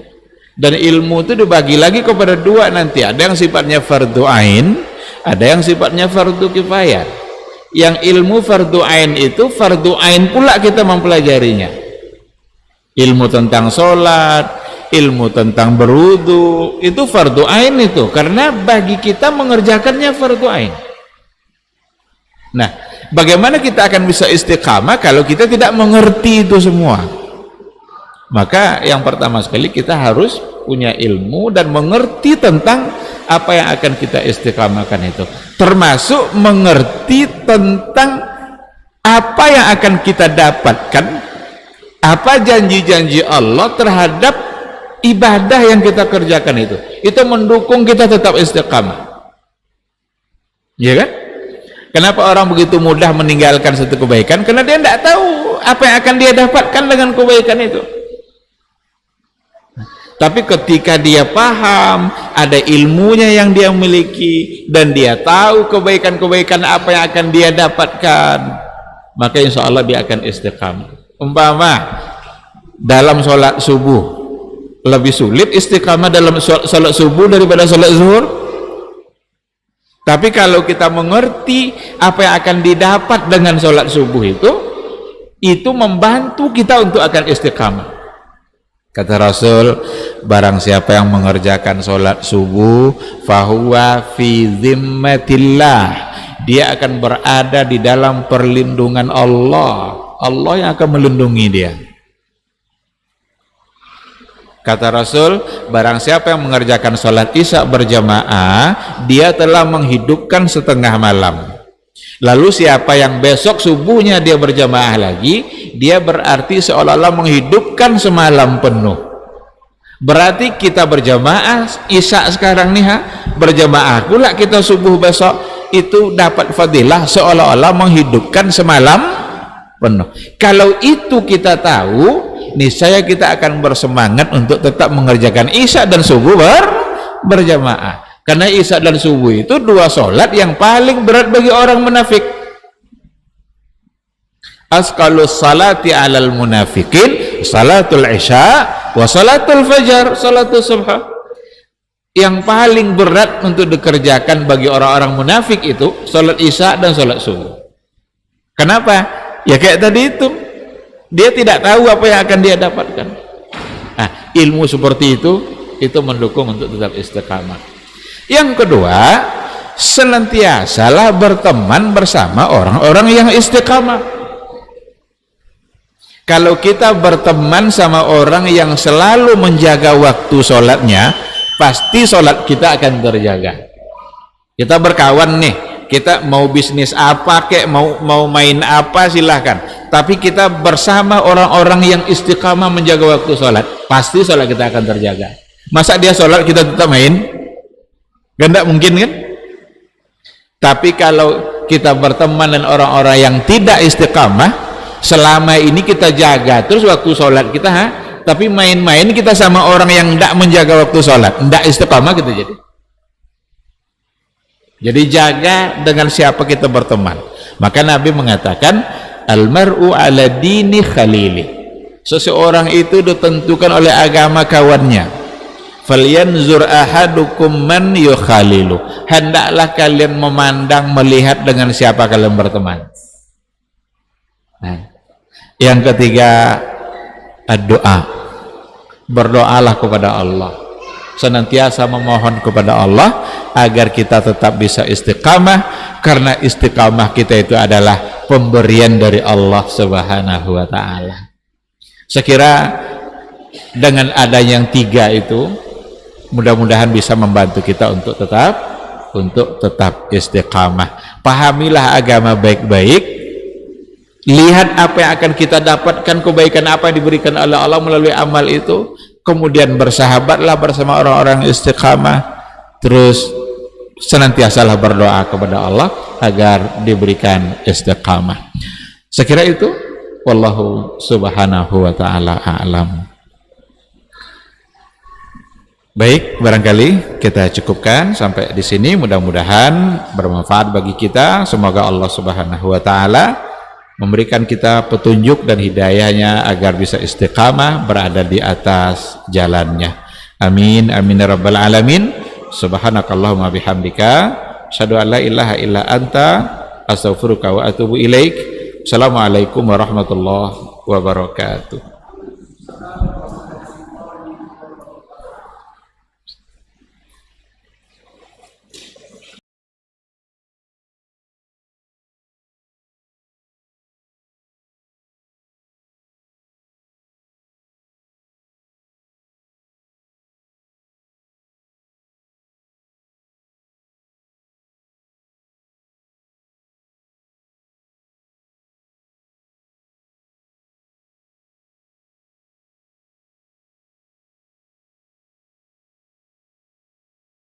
Dan ilmu itu dibagi lagi kepada dua nanti, ada yang sifatnya fardu ain, ada yang sifatnya fardu kifayah. Yang ilmu fardu ain itu fardu ain pula kita mempelajarinya. Ilmu tentang sholat, ilmu tentang berwudu, itu fardu ain itu, karena bagi kita mengerjakannya fardu ain. Nah, bagaimana kita akan bisa istiqamah kalau kita tidak mengerti itu semua? Maka yang pertama sekali kita harus punya ilmu dan mengerti tentang apa yang akan kita istiqamahkan itu, termasuk mengerti tentang apa yang akan kita dapatkan, apa janji-janji Allah terhadap ibadah yang kita kerjakan itu mendukung kita tetap istiqamah, ya kan? Kenapa orang begitu mudah meninggalkan satu kebaikan? Karena dia tidak tahu apa yang akan dia dapatkan dengan kebaikan itu. Tapi ketika dia paham, ada ilmunya yang dia miliki, dan dia tahu kebaikan-kebaikan apa yang akan dia dapatkan, maka insya Allah dia akan istiqamah. Umpama dalam sholat subuh, lebih sulit istiqamah dalam sholat subuh daripada sholat zuhur. Tapi kalau kita mengerti apa yang akan didapat dengan sholat subuh itu membantu kita untuk akan istiqamah. Kata Rasul, barang siapa yang mengerjakan sholat subuh, fahuwa fi zimmatillah, dia akan berada di dalam perlindungan Allah. Allah yang akan melindungi dia. Kata Rasul, barang siapa yang mengerjakan sholat isya berjamaah, dia telah menghidupkan setengah malam. Lalu siapa yang besok subuhnya dia berjamaah lagi, dia berarti seolah-olah menghidupkan semalam penuh. Berarti kita berjamaah isya sekarang nih, berjamaah pula kita subuh besok, itu dapat fadilah seolah-olah menghidupkan semalam penuh. Kalau itu kita tahu, niscaya kita akan bersemangat untuk tetap mengerjakan isya dan subuh berjamaah. Karena isya dan subuh itu dua sholat yang paling berat bagi orang munafik. Asqalus salati alal munafikin salatul isya wa salatul fajar, salatul subha. Yang paling berat untuk dikerjakan bagi orang-orang munafik itu sholat isya dan sholat subuh. Kenapa? Ya kayak tadi dia tidak tahu apa yang akan dia dapatkan. Nah, ilmu seperti itu mendukung untuk tetap istiqamah. Yang kedua, senantiasalah berteman bersama orang-orang yang istiqamah. Kalau kita berteman sama orang yang selalu menjaga waktu sholatnya, pasti sholat kita akan terjaga. Kita berkawan nih, kita mau bisnis apa kek, mau main apa silahkan, tapi kita bersama orang-orang yang istiqamah menjaga waktu sholat, pasti sholat kita akan terjaga. Masa dia sholat kita tetap main? Gak mungkin kan? Tapi kalau kita berteman dengan orang-orang yang tidak istiqamah, selama ini kita jaga terus waktu sholat kita, tapi main-main kita sama orang yang tidak menjaga waktu sholat, tidak istiqamah kita jadi jaga dengan siapa kita berteman. Maka Nabi mengatakan, almar'u ala dini khalili, seseorang itu ditentukan oleh agama kawannya. Falyanzur ahadukum man yukhalilu, hendaklah kalian memandang, melihat dengan siapa kalian berteman. Nah, yang ketiga, doa. Berdoalah kepada Allah, senantiasa memohon kepada Allah agar kita tetap bisa istiqamah, karena istiqamah kita itu adalah pemberian dari Allah Subhanahu wa ta'ala. Sekira dengan adanya yang tiga itu mudah-mudahan bisa membantu kita untuk tetap istiqamah. Pahamilah agama baik-baik, lihat apa yang akan kita dapatkan, kebaikan apa yang diberikan oleh Allah melalui amal itu, kemudian bersahabatlah bersama orang-orang istiqamah, terus senantiasalah berdoa kepada Allah agar diberikan istiqamah. Sekira itu, wallahu subhanahu wa ta'ala a'lam. Baik, barangkali kita cukupkan sampai di sini. Mudah-mudahan bermanfaat bagi kita. Semoga Allah Subhanahu wa taala memberikan kita petunjuk dan hidayahnya agar bisa istiqamah berada di atas jalannya. Amin amin ya rabbal alamin. Subhanakallahumma bihamdika asyhadu an la ilaha illa anta astaghfiruka wa atubu ilaik. Assalamualaikum warahmatullahi wabarakatuh. Sekarang